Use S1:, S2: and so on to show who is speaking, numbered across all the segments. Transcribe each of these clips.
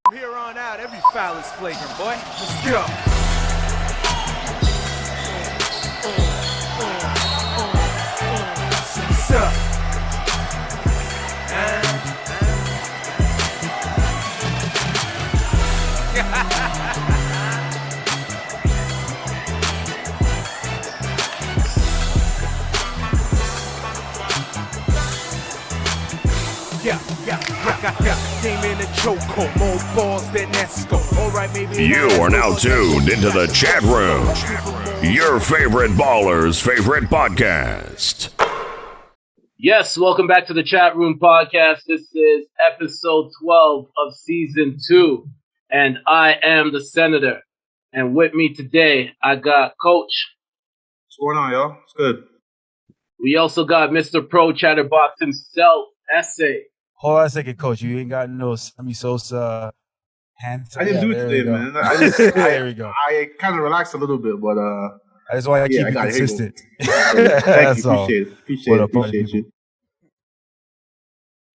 S1: From here on out, every foul is flagrant, boy. Let's go. What's up? Came in a chokehold, more balls than Esco. All right, maybe
S2: you are now tuned into the chat room, your favorite baller's favorite podcast.
S3: Yes, welcome back to the Chatroom Podcast. This is episode 12 of season 2, and I am the Senator. And with me today, I got Coach.
S4: What's going on, y'all? It's good.
S3: We also got Mr. Pro Chatterbox himself, Essay.
S5: Hold on a second, Coach. You ain't got no Sammy Sosa hand.
S4: I didn't do it today, man.
S5: There we go.
S4: I kind of relaxed a little bit, but
S5: that's why I keep it consistent.
S4: Thank you. Appreciate you.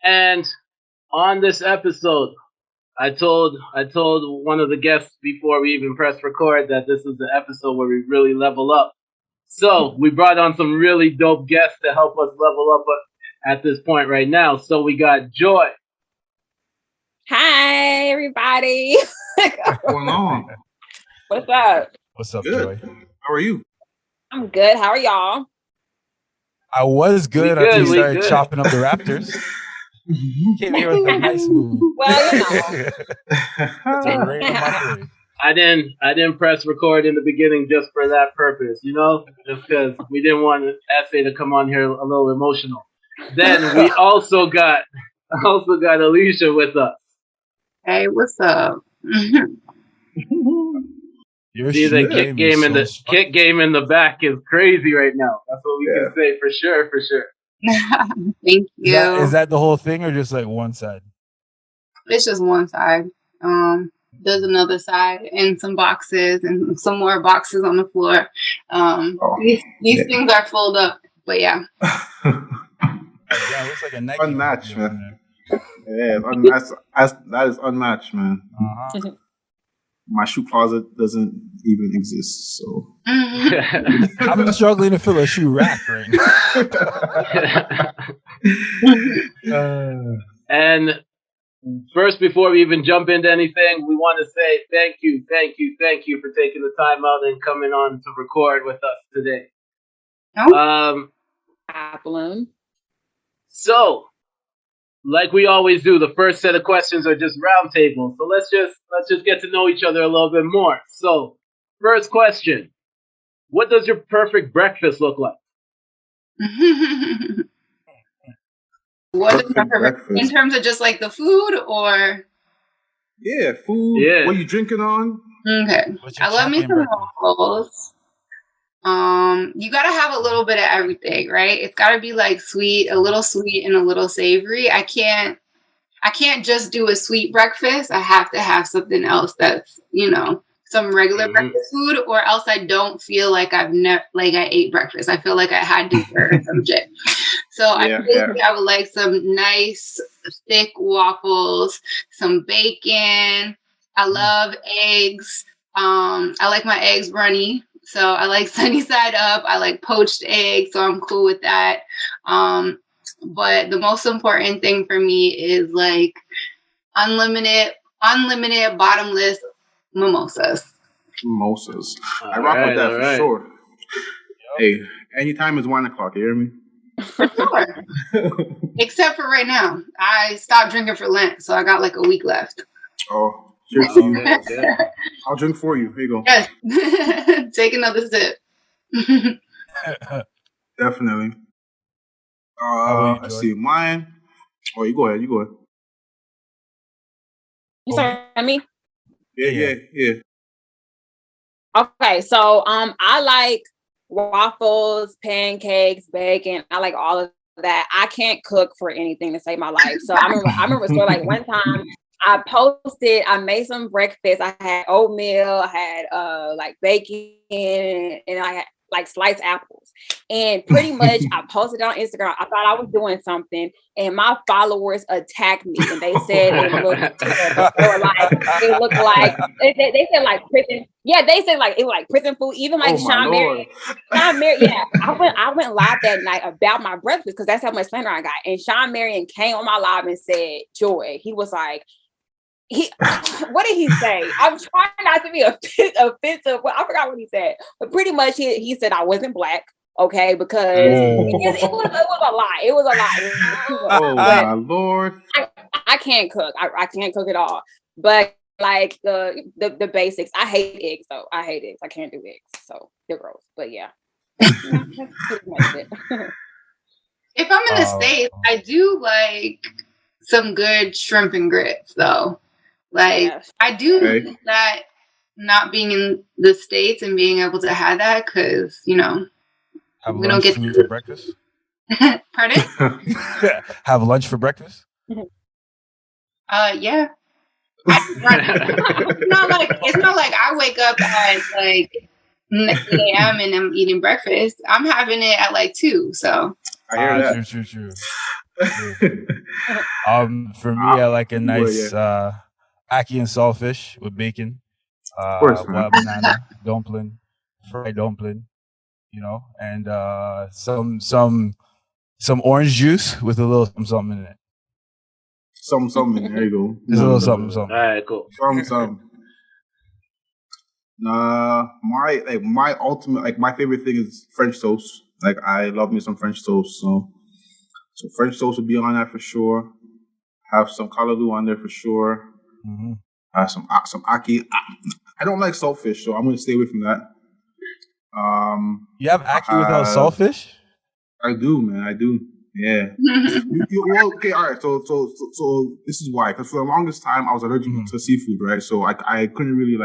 S3: And on this episode, I told one of the guests before we even pressed record that this is the episode where we really level up. So we brought on some really dope guests to help us level up at this point right now. So we got Joy.
S6: Hi, everybody.
S4: What's going on?
S6: What's up?
S5: What's up,
S4: Good.
S5: Joy?
S4: How are you?
S6: I'm good. How are y'all?
S5: I was good until you started chopping up the Raptors. Came here with a nice move.
S6: Well,
S3: I didn't press record in the beginning just for that purpose, just because we didn't want Essay to come on here a little emotional. Then we also got Alicia with us.
S7: Hey, what's up?
S3: See, the kick game in the back is crazy right now. That's what we can say for sure.
S7: Thank you.
S5: Is that the whole thing or just like one side?
S7: It's just one side. There's another side and some boxes and some more boxes on the floor. These things are filled up, but yeah.
S5: Yeah, it looks like a Nike
S4: unmatched, man. Yeah, that is unmatched, man.
S5: Uh-huh.
S4: My shoe closet doesn't even exist, so
S5: I'm struggling to fill a shoe rack right
S3: now. And first, before we even jump into anything, we want to say thank you for taking the time out and coming on to record with us today.
S6: Problem.
S3: So, like we always do, the first set of questions are just roundtable. So let's just get to know each other a little bit more. So, first question: what does your perfect breakfast look like?
S7: What is my perfect in terms of just like the food, or?
S4: Yeah, food. Yeah. What are you drinking on?
S7: Okay, I love me some waffles. You gotta have a little bit of everything, right? It's gotta be like sweet, a little sweet and a little savory. I can't just do a sweet breakfast. I have to have something else that's, some regular breakfast food, or else I don't feel like I ate breakfast. I feel like I had dessert or some shit. So I would like some nice thick waffles, some bacon. I love eggs. I like my eggs runny. So I like sunny side up. I like poached eggs, so I'm cool with that. But the most important thing for me is like unlimited, bottomless mimosas.
S4: I rock with that for sure. Hey, anytime it's 1 o'clock, you hear me?
S7: For sure. Except for right now. I stopped drinking for Lent, so I got like a week left.
S4: Oh. Cheers. I'll drink for you. Here you go.
S7: Yes. Take another sip.
S4: Definitely. Let's see. Mine. Oh, you go ahead.
S6: You sorry, me?
S4: Yeah.
S6: Okay, so I like waffles, pancakes, bacon. I like all of that. I can't cook for anything to save my life. So I remember so like one time I made some breakfast. I had oatmeal, I had like bacon, and I had like sliced apples. And pretty much I posted on Instagram. I thought I was doing something, and my followers attacked me, and they said it looked terrible. It looked like they said like prison. Yeah, they said like it was like prison food. Even like Sean Marion. Yeah, I went live that night about my breakfast because that's how much slander I got. And Sean Marion came on my live and said, "Joy." He was like, what did he say? I'm trying not to be offensive. Well, I forgot what he said, but pretty much he said I wasn't black. Okay, because it was a lie. It was a lie.
S4: Oh my Lord!
S6: I can't cook. I can't cook at all. But like the basics, I hate eggs. So I hate eggs. I can't do eggs. So they're gross. But yeah, that's pretty much it.
S7: If I'm in the States, I do like some good shrimp and grits, though. Like I do like that not being in the States and being able to have that because
S5: Have
S7: we
S5: lunch
S7: don't get
S5: for breakfast?
S7: Pardon?
S5: Have lunch for breakfast?
S7: Yeah. It's not like I wake up at like 9 a.m. and I'm eating breakfast. I'm having it at like 2. So
S4: I hear that.
S5: True. For me, I like a nice ackee and saltfish with bacon, wild banana dumpling, fried dumpling. And some orange juice with a little something in it.
S4: Something. There you go.
S5: There's a little something.
S3: All right, cool.
S4: Something. My ultimate, my favorite thing is French toast. Like I love me some French toast. So French toast would be on that for sure. Have some callaloo on there for sure.
S5: Mm-hmm.
S4: Have some ackee. I don't like saltfish, so I'm going to stay away from that.
S5: You have ackee without saltfish?
S4: I do, man. I do. Yeah. Okay. All right. So this is why. Because for the longest time, I was allergic to seafood, right? So I couldn't really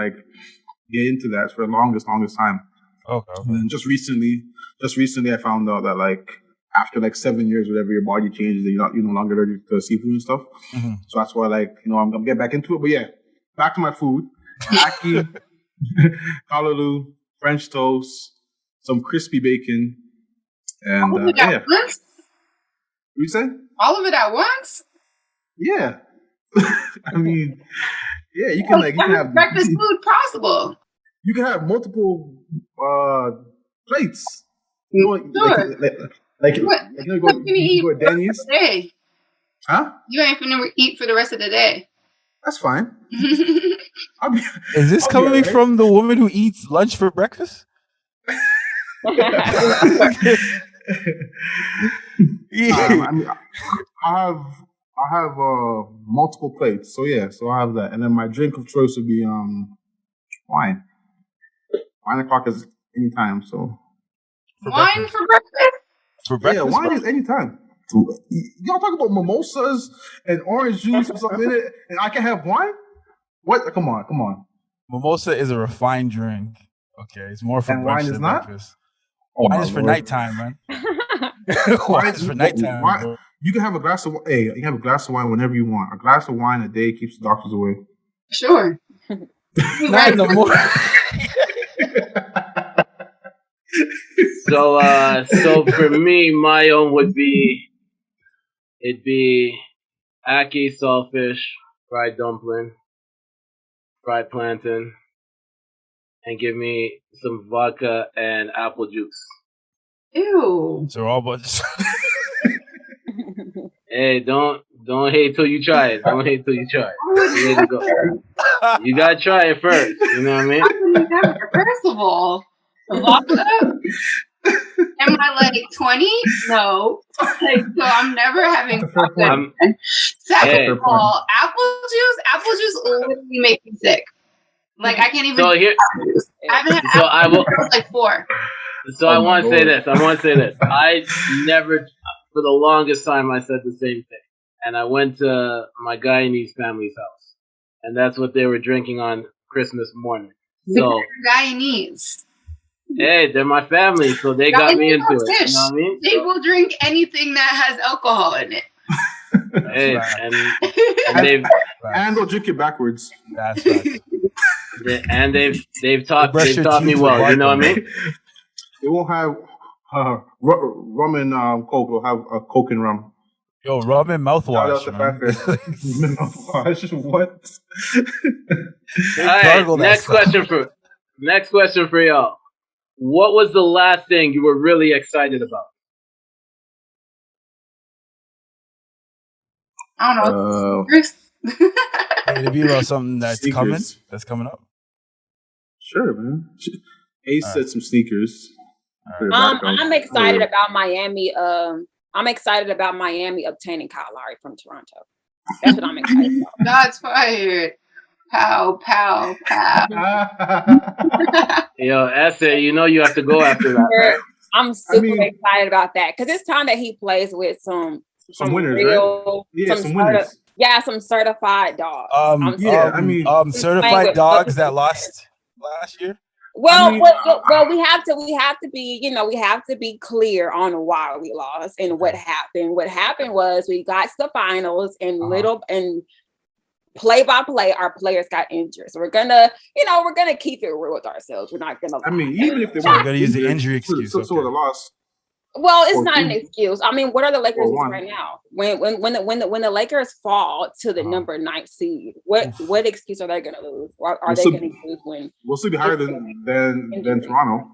S4: get into that for the longest time.
S5: Okay.
S4: And then just recently, I found out that after 7 years, whatever, your body changes, and you're no longer allergic to seafood and stuff.
S5: Mm-hmm.
S4: So that's why I'm gonna get back into it. But yeah, back to my food: ackee, callaloo, French toast, some crispy bacon, and
S7: all of it at once?
S4: What you say?
S7: All of it at once?
S4: Yeah. I mean, yeah, you can you can have
S7: breakfast food possible.
S4: You can have multiple plates.
S7: Sure.
S4: You go to Denny's.
S7: Today.
S4: Huh?
S7: You ain't finna eat for the rest of the day.
S4: That's fine.
S5: Is this coming from the woman who eats lunch for breakfast?
S4: I have multiple plates. So yeah, so I have that, and then my drink of choice would be wine. 9 o'clock is anytime. So
S7: wine for breakfast.
S5: For breakfast,
S4: yeah, wine is anytime. Y'all talk about mimosas and orange juice or something in it, and I can have wine? What? Come on.
S5: Mimosa is a refined drink. Okay, it's more for brunch than breakfast. Wine is for nighttime, man. Wine is for nighttime. Bro.
S4: You can have a glass of you can have a glass of wine whenever you want. A glass of wine a day keeps the doctors away.
S7: Sure.
S5: Not in the morning.
S3: So for me, my own would be ackee, saltfish, fried dumpling, fried plantain, and give me some vodka and apple juice.
S7: Ew.
S5: So all but
S3: Hey, don't hate till you try it. Don't hate till you try it. You gotta try it first. You know what I mean?
S7: First of all, vodka. Am I 20? No. So I'm never having vodka. Second of all, apple juice literally makes me sick. I can't even.
S3: So here,
S7: I haven't had apple juice since 4.
S3: So I want to say this. I never, for the longest time, I said the same thing. And I went to my Guyanese family's house. And that's what they were drinking on Christmas morning. So
S7: Guyanese.
S3: Hey, they're my family, so they got me into it. You know what I mean?
S7: They will drink anything that has alcohol in it.
S3: Hey,
S4: and they'll drink it backwards.
S5: That's right.
S3: And they've taught me well. You know what I mean?
S4: They won't have Rum and Coke. We'll have a Coke and rum.
S5: Yo, rum and mouthwash, man.
S4: Mouthwash, what?
S3: All right, next question for y'all. What was the last thing you were really excited about?
S7: I don't know.
S5: It'd be about something that's
S4: sneakers.
S5: coming up.
S4: Sure, man. Ace said some sneakers.
S6: I'm excited about Miami. I'm excited about Miami obtaining Kyle Lowry from Toronto. That's what I'm excited about.
S7: Shots fired. Pow, pow, pow.
S3: Yo, Essay, you know you have to go after that, right?
S6: I'm super excited about that because it's time that he plays with some
S4: winners,
S6: real,
S4: right? Yeah, some winners.
S6: Some certified dogs.
S5: Certified dogs that lost last year.
S6: Well, we have to be, we have to be clear on why we lost and what happened. What happened was we got to the finals and play by play, our players got injured. So we're gonna keep it real with ourselves. We're not gonna.
S4: Even if they
S5: we're gonna use the injury excuse,
S4: so the loss.
S6: Well, it's not an excuse. What are the Lakers right now? When the Lakers fall to the number 9 seed, what excuse are they going to lose? Or are they going to lose when
S4: we'll still be higher than Toronto?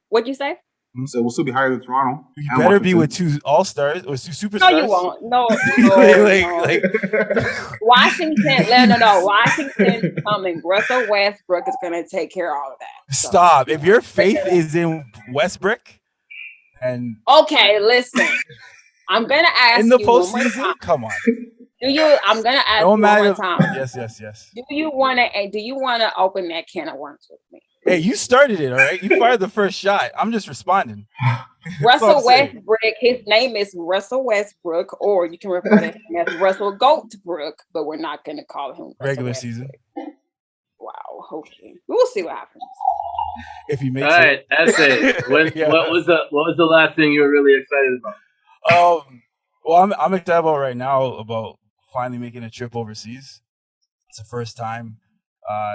S6: What'd you say?
S4: So we'll still be higher than Toronto.
S5: You better be with 2 all-stars or 2 superstars.
S6: No, you won't. No. Washington. No. Washington coming. Russell Westbrook is going to take care of all of that. So.
S5: Stop. If your faith is in Westbrook. And
S6: okay, listen. I'm gonna ask
S5: in the
S6: you
S5: postseason. Come on.
S6: I'm gonna ask you one more time.
S5: Yes.
S6: Do you wanna open that can of worms with me?
S5: Hey, you started it, all right. You fired the first shot. I'm just responding.
S6: Russell Westbrook. His name is Russell Westbrook, or you can refer to him as Russell Goatbrook, but we're not gonna call him
S5: regular
S6: Westbrook.
S5: season.
S6: Wow. Okay. We'll see what happens.
S5: If he makes
S3: it. All right, Essay. What was the last thing you were really excited about?
S5: Well, I'm excited about right now about finally making a trip overseas. It's the first time.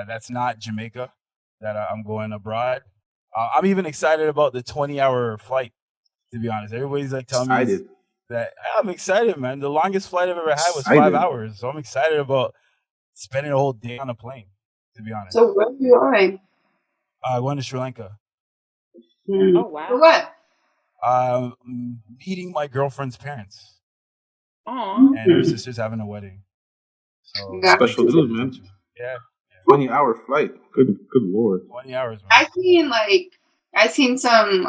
S5: That's not Jamaica that I'm going abroad. I'm even excited about the 20-hour flight. To be honest, everybody's like telling me that I'm excited, man. The longest flight I've ever had was 5 hours, so I'm excited about spending a whole day on a plane. To be honest.
S7: So where are you going?
S5: I went to Sri Lanka.
S6: Oh wow!
S7: For what?
S5: Meeting my girlfriend's parents.
S6: Aww.
S5: And her sister's having a wedding. So
S4: special dude, man.
S5: Yeah.
S4: 20-hour flight. Good lord.
S5: 20 hours. Man.
S7: I seen some.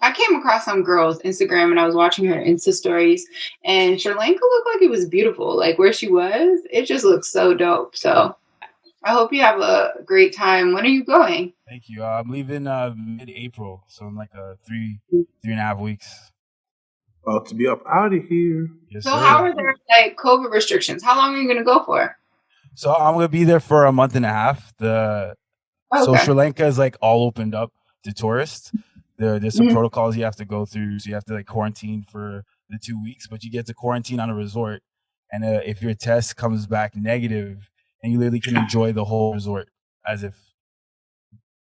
S7: I came across some girl's Instagram and I was watching her Insta stories, and Sri Lanka looked like it was beautiful. Like where she was, it just looks so dope. So I hope you have a great time. When are you going?
S5: Thank you. I'm leaving mid-April, so in like 3.5 weeks.
S4: About to be up out of here.
S5: Yes,
S7: so
S5: sir.
S7: how are there COVID restrictions? How long are you going to go for?
S5: So I'm going to be there for a month and a half. So Sri Lanka is all opened up to tourists. There's some protocols you have to go through. So you have to quarantine for the 2 weeks, but you get to quarantine on a resort. And if your test comes back negative, and you literally can enjoy the whole resort as if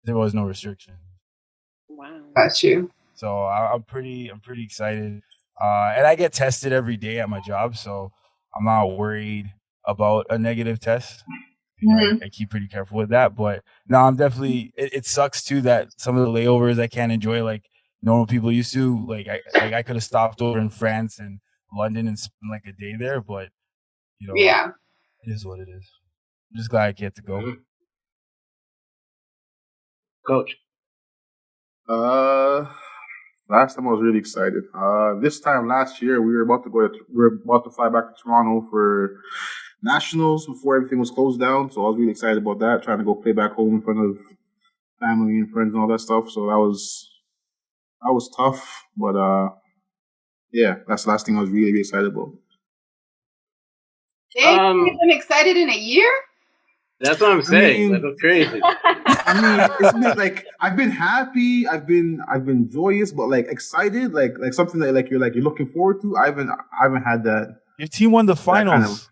S5: there was no restriction.
S6: Wow.
S7: Got you.
S5: So I'm pretty excited. And I get tested every day at my job, so I'm not worried about a negative test. I keep pretty careful with that. But no, I'm definitely. It sucks too that some of the layovers I can't enjoy like normal people used to. I could have stopped over in France and London and spent a day there, but
S7: yeah,
S5: it is what it is. I'm just glad I get to go.
S3: Coach.
S4: Last time I was really excited. This time last year we were about to fly back to Toronto for nationals before everything was closed down. So I was really excited about that, trying to go play back home in front of family and friends and all that stuff. So that was tough, but yeah, that's the last thing I was really, really excited about.
S7: You've been excited in a year?
S3: That's what I'm saying. That's crazy.
S4: It's been I've been happy, I've been joyous, but excited, like something that you're looking forward to. I haven't had that.
S5: Your team won the finals.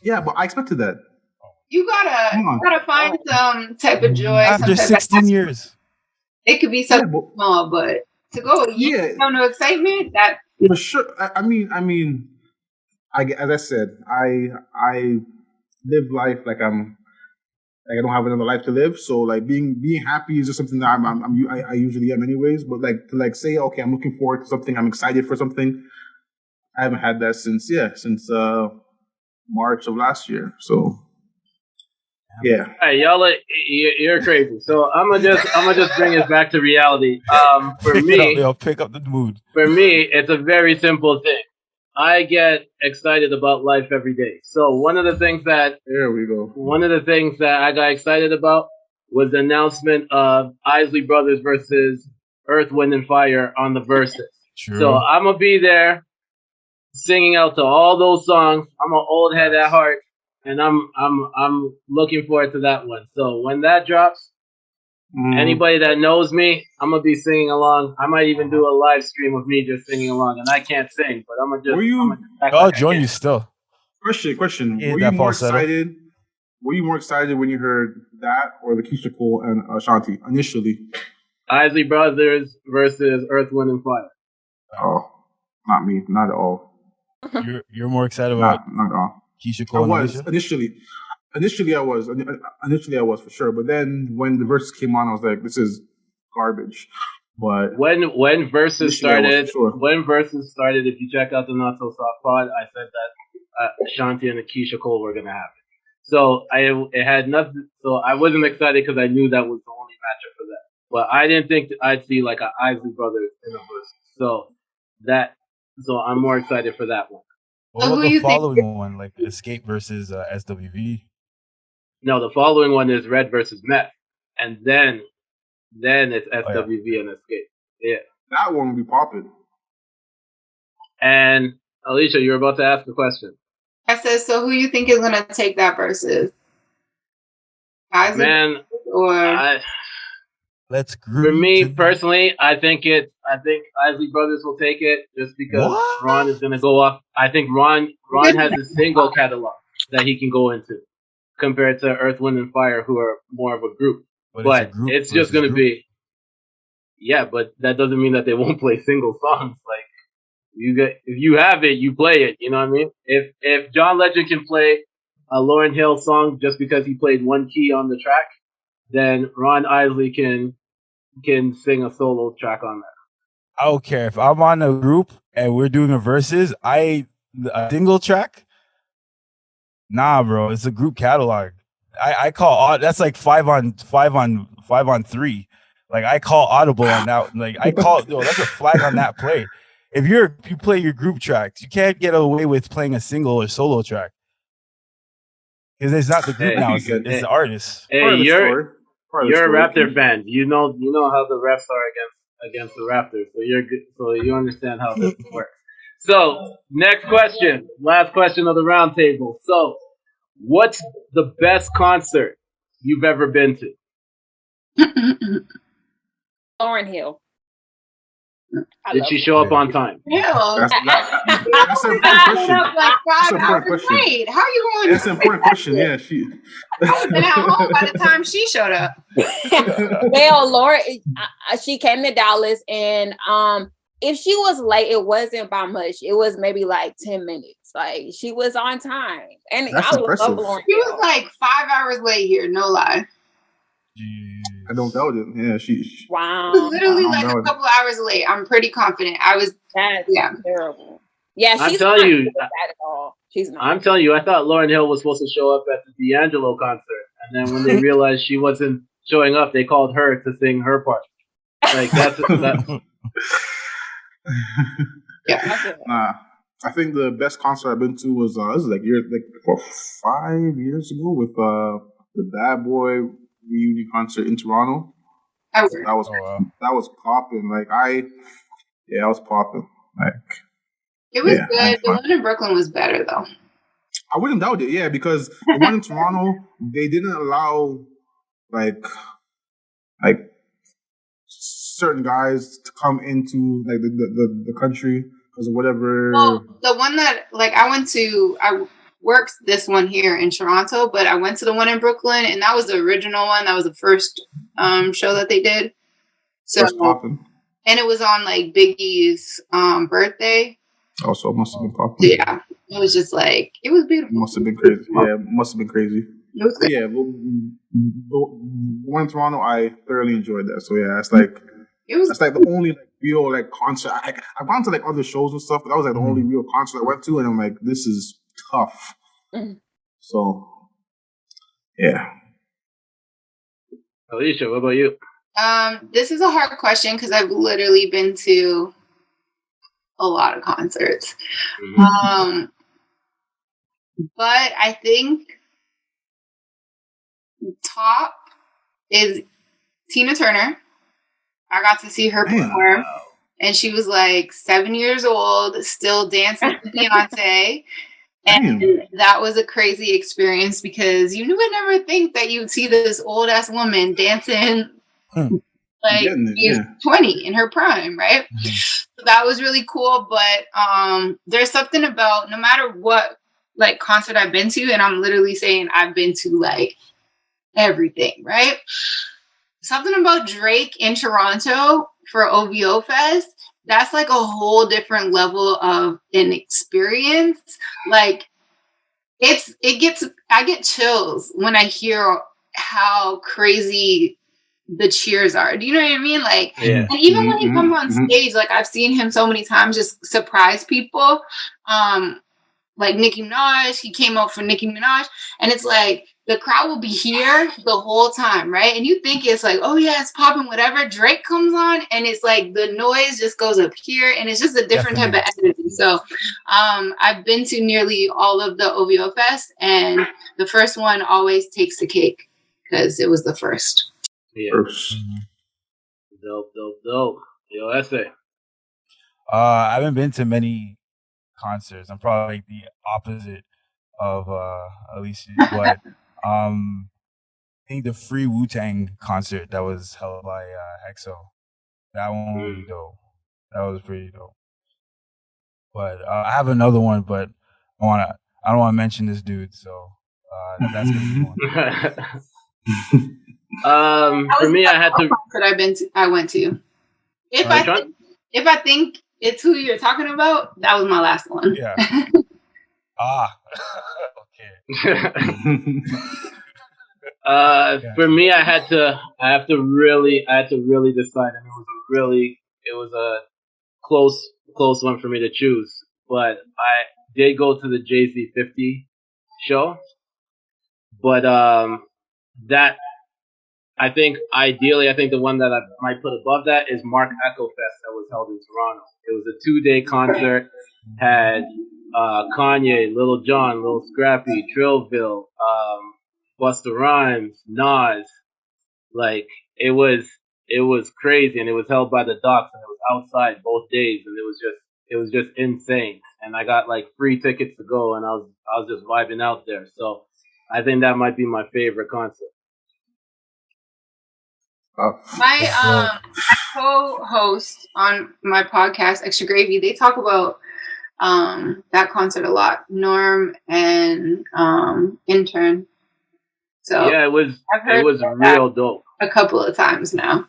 S4: Yeah, but I expected that.
S7: You gotta find some type of joy
S5: after 16 years.
S7: It could be something small, but to go a year without no excitement, that
S4: for sure. I mean, as I said, I live life like I don't have another life to live. So like being happy is just something that I usually am anyways. But like to like say, okay, I'm looking forward to something, I'm excited for something. I haven't had that since March of last year. So yeah.
S3: Hey, y'all, you're crazy. So I'm gonna just bring us back to reality. For me,
S5: pick up the mood.
S3: For me, it's a very simple thing. I get excited about life every day. So one of the things that I got excited about was the announcement of Isley Brothers versus Earth, Wind, and Fire on the Versus.
S5: True.
S3: So I'm gonna be there singing out to all those songs. I'm an old head at heart, and I'm looking forward to that one. So when that drops, anybody that knows me, I'm gonna be singing along. I might even do a live stream of me just singing along, and I can't sing, but I'm gonna just.
S5: I'll join you still.
S4: Question. Were you more excited? Were you more excited when you heard that or the Keisha Cole and Ashanti initially?
S3: Isley Brothers versus Earth, Wind, and Fire.
S4: Oh, not me. Not at all.
S5: You're more excited about
S4: not at all.
S5: Keisha Cole.
S4: I was initially. I was for sure. But then when the verses came on, I was like, "This is garbage." But
S3: when verses started, if you check out the Not So Soft Pod, I said that Ashanti and the Keisha Cole were gonna happen. So it had nothing. So I wasn't excited because I knew that was the only matchup for that. But I didn't think I'd see like an Isley Brothers in a verse. So I'm more excited for that one.
S5: What about the following one, like Escape versus SWV?
S3: No, the following one is Red versus Meth, and then it's SWV and Escape. Yeah,
S4: that one will be popping.
S3: And Alicia, you're about to ask a question.
S7: I said, so who you think is gonna take that versus?
S3: Man,
S5: let's
S3: group. For me personally, I think Isley Brothers will take it just because Ron is gonna go off. I think Ron has a single catalog that he can go into compared to Earth, Wind, and Fire, who are more of a group. But it's just gonna be. Yeah, but that doesn't mean that they won't play single songs. Like if you have it, you play it. You know what I mean? If John Legend can play a Lauryn Hill song just because he played one key on the track, then Ron Isley can sing a solo track on that.
S5: I don't care if I'm on a group and we're doing a versus. A single track. Nah, bro, it's a group catalog. I call that's like 5 on 3. Like I call audible on that. Like that's a flag on that play. If you play your group tracks, you can't get away with playing a single or solo track because it's not the group now; it's the artist.
S3: Hey, you're a Raptor fan. You know how the refs are against the Raptors, so you're good. So you understand how this works. So next question, last question of the roundtable. So, what's the best concert you've ever been to?
S6: Lauryn Hill.
S3: Did she show up on time?
S7: That's
S4: an important question.
S7: Like 5 hours late. How are you going?
S4: That's an important question. Yeah, she.
S7: I was at home by the time she showed up.
S6: Well, Laura, she came to Dallas, and if she was late, it wasn't by much. It was maybe like 10 minutes. Like she was on time, and
S4: that's impressive.
S7: She was like 5 hours late here. No lie.
S4: I don't doubt it. Yeah, she.
S6: Wow.
S7: She was literally like a couple hours late. I'm pretty confident.
S6: That's terrible. Yeah, she's not good at all. She's not.
S3: I'm telling you, I thought Lauryn Hill was supposed to show up at the D'Angelo concert, and then when they realized she wasn't showing up, they called her to sing her part. Like that's.
S4: Yeah. I think the best concert I've been to was this is like 5 years ago with the Bad Boy reunion concert in Toronto. That was popping. Like I was popping. Like
S7: it was good. The one in Brooklyn was better though.
S4: I wouldn't doubt it. Yeah, because the one in Toronto they didn't allow like certain guys to come into like the country because of whatever.
S7: Well, the one that like I worked this one here in Toronto, but I went to the one in Brooklyn, and that was the original one. That was the first show that they did. So,
S4: popping.
S7: And it was on like Biggie's birthday.
S4: Oh, so it must have been popping.
S7: Yeah, it was just like it was beautiful.
S4: Must have been crazy. Yeah, must have been crazy.
S7: It was good.
S4: Yeah, one in Toronto, I thoroughly enjoyed that. So yeah, it's like that's like the only like real like concert. I've gone to like other shows and stuff, but that was like the only real concert I went to, and I'm like, this is tough. So yeah.
S3: Alicia, what about you?
S7: This is a hard question because I've literally been to a lot of concerts. But I think top is Tina Turner. I got to see her perform, and she was like 7 years old, still dancing with Beyonce. And that was a crazy experience because you would never think that you'd see this old ass woman dancing like she's 20 in her prime, right? So that was really cool. But there's something about no matter what like concert I've been to, and I'm literally saying I've been to like everything, right? Something about Drake in Toronto for OVO Fest, that's like a whole different level of an experience. Like I get chills when I hear how crazy the cheers are. Do you know what I mean? Like, and even when he comes on stage, like I've seen him so many times just surprise people. Like Nicki Minaj, he came out for Nicki Minaj, and it's like the crowd will be here the whole time, right? And you think it's like, oh yeah, it's popping, whatever. Drake comes on, and it's like the noise just goes up here, and it's just a different type of energy. So, I've been to nearly all of the OVO Fest, and the first one always takes the cake because it was the first.
S3: Yeah. Dope. Yo, essay.
S5: I haven't been to many concerts. I'm probably like the opposite of Alicia, but I think the free Wu-Tang concert that was held by Hexo, that one was dope. That was pretty dope. But I have another one, but I don't want to mention this dude, so that's gonna be one.
S3: For me, I had to.
S7: I went to. If I think it's who you're talking about, that was my last one.
S5: Yeah. Okay.
S3: For me, I had to really decide, and it was a close one for me to choose. But I did go to the Jay-Z 50 show, but that I think the one that I might put above that is Mark Echo Fest that was held in Toronto. It was a 2-day concert. Had Kanye, Lil Jon, Lil Scrappy, Trillville, Busta Rhymes, Nas. Like it was crazy, and it was held by the Docks, and it was outside both days, and it was just insane. And I got like free tickets to go, and I was just vibing out there. So I think that might be my favorite concert.
S7: My co-host on my podcast, Extra Gravy, they talk about that concert a lot. Norm and Intern. So
S3: yeah, it was real dope.
S7: A couple of times now.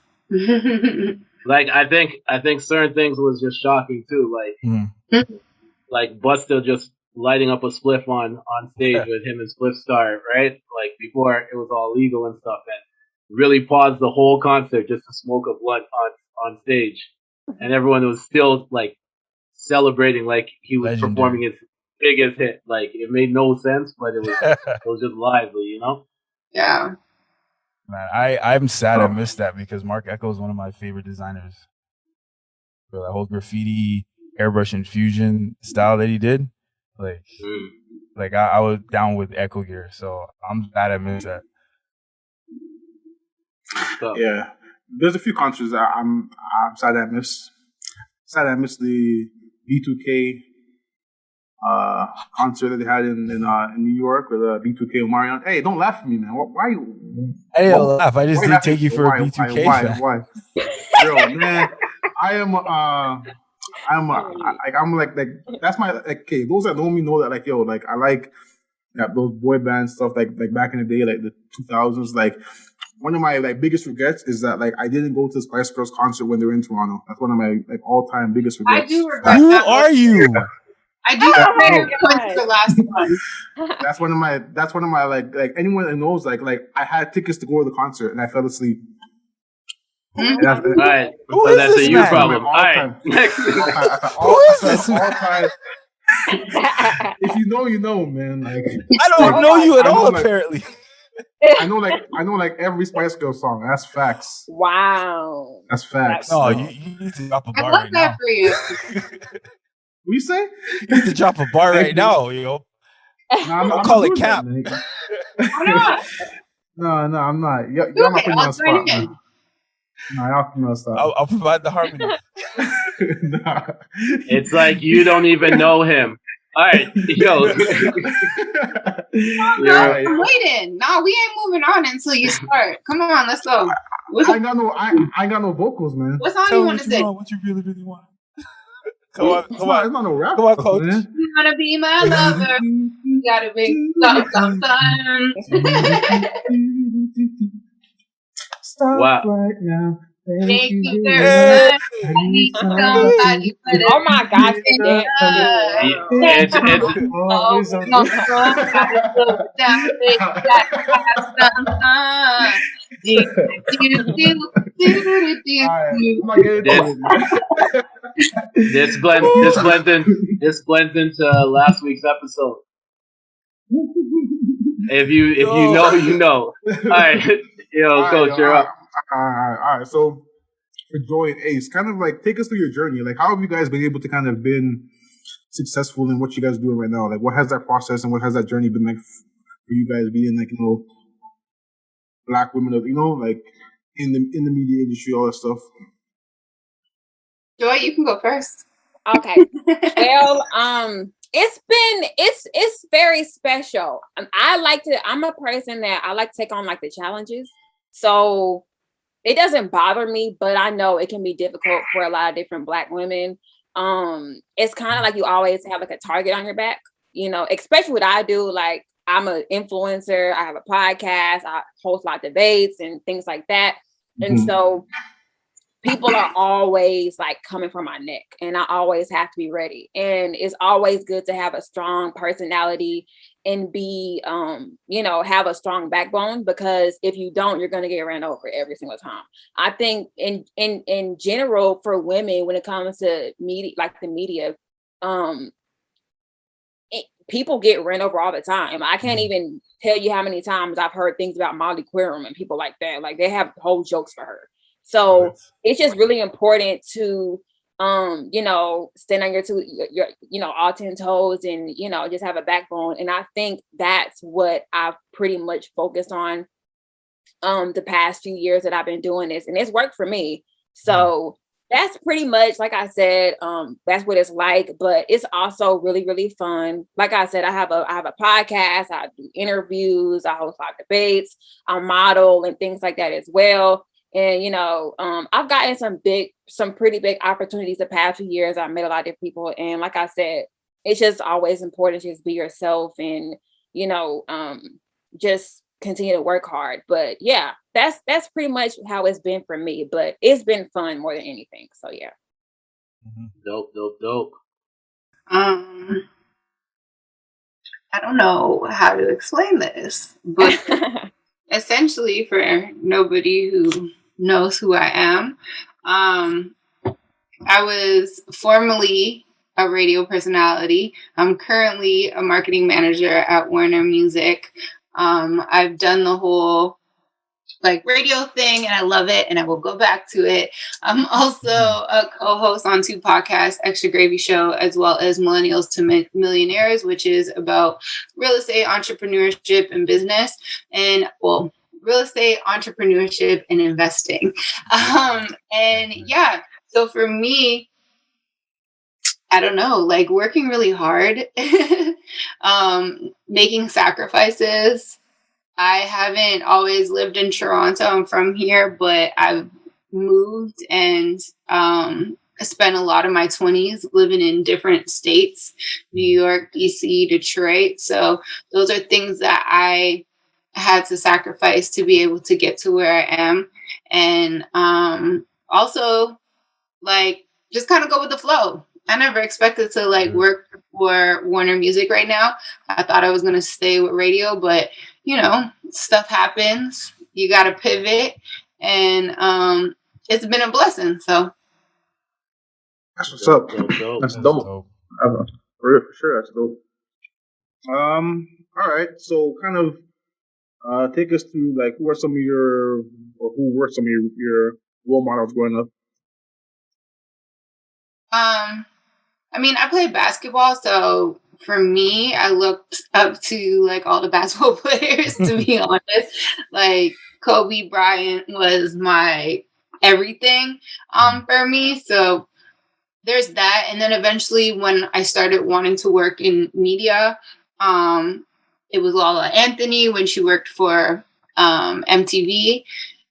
S3: Like I think certain things was just shocking too. Like Busta just lighting up a spliff on stage with him and Spliff Star, right? Like before it was all legal and stuff, and really paused the whole concert just to smoke a blunt on stage, and everyone was still like celebrating like he was performing his biggest hit. Like it made no sense, but it was just lively, you know?
S7: Yeah.
S5: Man, I'm sad I missed that because Mark Echo is one of my favorite designers. For that whole graffiti, airbrush infusion style that he did, like I was down with Echo gear, so I'm sad I missed that.
S4: Yeah, there's a few concerts that I'm sad I missed. Sad I missed the B2K concert that they had in New York with B2K and Marion. Hey, don't laugh at me, man. Why you?
S5: I didn't laugh. I just didn't take you for a B2K fan.
S4: Why? Yo, man, I'm like that's my like. Okay, those that know me know that like yo, like I like that those boy band stuff like back in the day, like the 2000s, like. one of my like biggest regrets is that like I didn't go to the Spice Girls concert when they were in Toronto. That's one of my like all-time biggest regrets.
S7: I do regret
S5: Who
S7: that.
S5: are you?
S7: I do regret going to the last one.
S4: That's one of my like anyone that knows like I had tickets to go to the concert and I fell asleep.
S3: All right,
S5: Who
S3: so
S5: is
S3: that's
S5: this
S3: a you
S5: man?
S3: problem. All right, next.
S5: Who is this man?
S4: If you know, you know, man. Like
S5: I don't know you at
S4: I know,
S5: all,
S4: like-
S5: apparently.
S4: I know like every Spice Girl song. That's facts.
S6: Wow.
S4: That's facts.
S5: No,
S4: Like,
S5: you need to drop a
S7: I
S5: bar
S7: love
S5: right
S7: that
S5: now.
S7: for you.
S4: what you say?
S5: You need to drop a bar right now, yo.
S4: Nah, I'm
S5: Don't
S4: not
S5: call it
S4: doing that,
S5: cap.
S4: man.
S7: Why not?
S4: No, I'm not. Y'all not putting me on the
S7: I'll
S4: spot,
S7: join in.
S4: man. No, y'all put me on the spot.
S5: I'll provide the harmony.
S4: Nah.
S3: It's like you don't even know him. All right, yo.
S7: No, I'm waiting. No, we ain't moving on until you start. Come on, let's go.
S4: I ain't got no vocals, man.
S7: What song
S5: Tell
S7: you
S5: me
S7: want to sing?
S5: what you really, really want. Come on,
S4: It's
S5: come
S4: not
S5: on.
S4: no rap.
S5: Come on, coach.
S4: Man.
S7: You wanna be my lover? You gotta be some.
S4: Stop
S3: Wow.
S4: right now.
S7: Thank you
S4: very
S7: very
S4: much.
S7: much. I need somebody for
S6: Oh my gosh,
S7: the
S3: It's this blends into last week's episode. If you know, you know. All right, coach, you're up.
S4: All right. So for Joy and Ace, kind of like take us through your journey. Like, how have you guys been able to kind of been successful in what you guys are doing right now? Like, what has that process and what has that journey been like for you guys being like, Black women of, like in the media industry, all that stuff?
S7: Joy, you can go first.
S6: Okay. Well, it's very special. I'm a person that I like to take on like the challenges. So it doesn't bother me, but I know it can be difficult for a lot of different Black women. It's kind of like you always have like a target on your back, especially what I do. Like, I'm an influencer. I have a podcast. I host a lot of debates and things like that. And so people are always like coming for my neck, and I always have to be ready. And it's always good to have a strong personality and be, have a strong backbone, because if you don't, you're going to get ran over every single time. I think in general for women, when it comes to media, like the media, people get ran over all the time. I can't even tell you how many times I've heard things about Molly Querum and people like that. Like, they have whole jokes for her. So it's just really important to, stand on your all 10 toes and, just have a backbone. And I think that's what I've pretty much focused on the past few years that I've been doing this, and it's worked for me. So that's pretty much, like I said, that's what it's like, but it's also really, really fun. Like I said, I have a podcast, I do interviews, I host live debates, I model and things like that as well. And, I've gotten some pretty big opportunities the past few years. I've met a lot of different people. And like I said, it's just always important to just be yourself and, just continue to work hard. But yeah, that's pretty much how it's been for me, but it's been fun more than anything. So yeah.
S3: Dope.
S7: I don't know how to explain this, but essentially, for nobody who knows who I am, I was formerly a radio personality. I'm currently a marketing manager at Warner Music. I've done the whole radio thing, and I love it, and I will go back to it. I'm also a co-host on 2 podcasts, Extra Gravy Show, as well as Millennials to Millionaires, which is about real estate, entrepreneurship, and business, and real estate, entrepreneurship, and investing. So for me, I don't know, working really hard, making sacrifices. I haven't always lived in Toronto. I'm from here, but I've moved and spent a lot of my 20s living in different states, New York, DC, Detroit. So those are things that I had to sacrifice to be able to get to where I am. And also, like, just kind of go with the flow. I never expected to, like, work for Warner Music right now. I thought I was going to stay with radio, but, you know, stuff happens. You got to pivot. And it's been a blessing, so.
S4: That's what's up. That's dope. For sure, that's dope. All right. So, kind of take us through, like, who were some of your role models growing up?
S7: I mean, I played basketball, so for me, I looked up to, like, all the basketball players, to be honest. Like, Kobe Bryant was my everything for me. So there's that. And then eventually when I started wanting to work in media, it was Lala Anthony when she worked for MTV.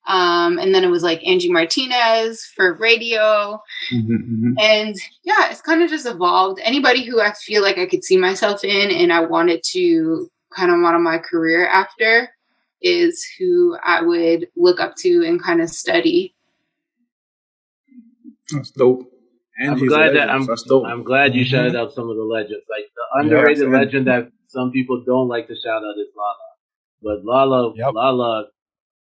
S7: And then it was like Angie Martinez for radio. And yeah, it's kind of just evolved. Anybody who I feel like I could see myself in and I wanted to kind of model my career after is who I would look up to and kind of study.
S4: That's dope.
S3: I'm glad you shouted out some of the legends. Like the underrated legend that some people don't like to shout out is Lala. But Lala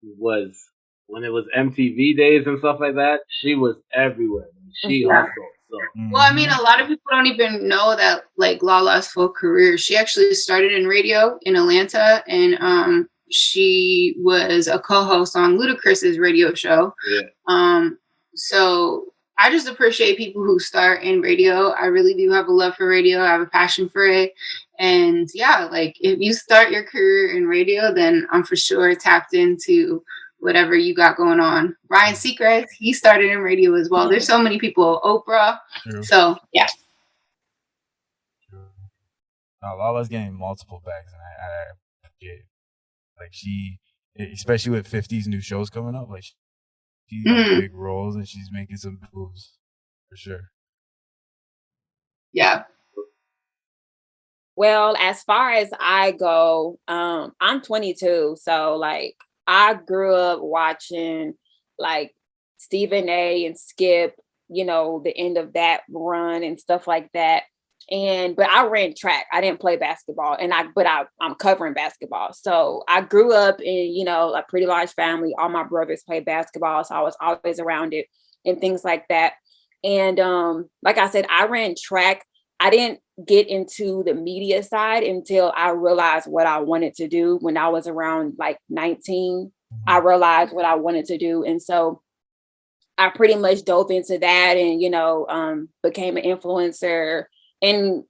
S3: was, when it was MTV days and stuff like that, she was everywhere. She hustled. So.
S7: Well, I mean, a lot of people don't even know that, like, Lala's full career. She actually started in radio in Atlanta, and she was a co-host on Ludacris's radio show. Yeah. So I just appreciate people who start in radio. I really do have a love for radio. I have a passion for it. And yeah, like, if you start your career in radio, then I'm for sure tapped into whatever you got going on. Ryan Seacrest, he started in radio as well. There's so many people. Oprah. True. So yeah.
S5: Now, Lala's getting multiple bags, and I appreciate it. Like, she, especially with 50's new shows coming up, like, she has big roles and she's making some moves for sure.
S7: Yeah.
S6: Well, as far as I go, I'm 22, so like I grew up watching like Stephen A. and Skip, you know, the end of that run and stuff like that. But I ran track. I didn't play basketball, I'm covering basketball. So I grew up in, you know, a pretty large family. All my brothers played basketball, so I was always around it and things like that. And like I said, I ran track. I didn't get into the media side until I realized what I wanted to do. When I was around like 19, I realized what I wanted to do. And so I pretty much dove into that and, you know, became an influencer. And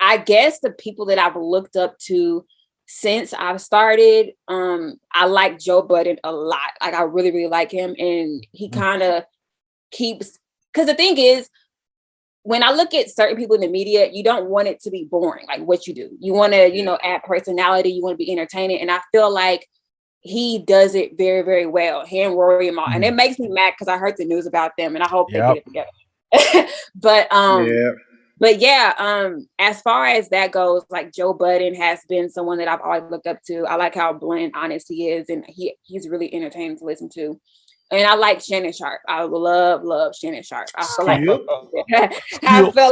S6: I guess the people that I've looked up to since I've started, I like Joe Budden a lot. Like, I really, really like him. And he kind of keeps, because the thing is, when I look at certain people in the media, you don't want it to be boring, like what you do. You want to, you know, add personality. You want to be entertaining. And I feel like he does it very, very well. He and Rory and Mal. And it makes me mad because I heard the news about them and I hope they get it together. But as far as that goes, like Joe Budden has been someone that I've always looked up to. I like how blunt and honest he is, and he's really entertaining to listen to. And I like Shannon Sharp. I love Shannon Sharp. I feel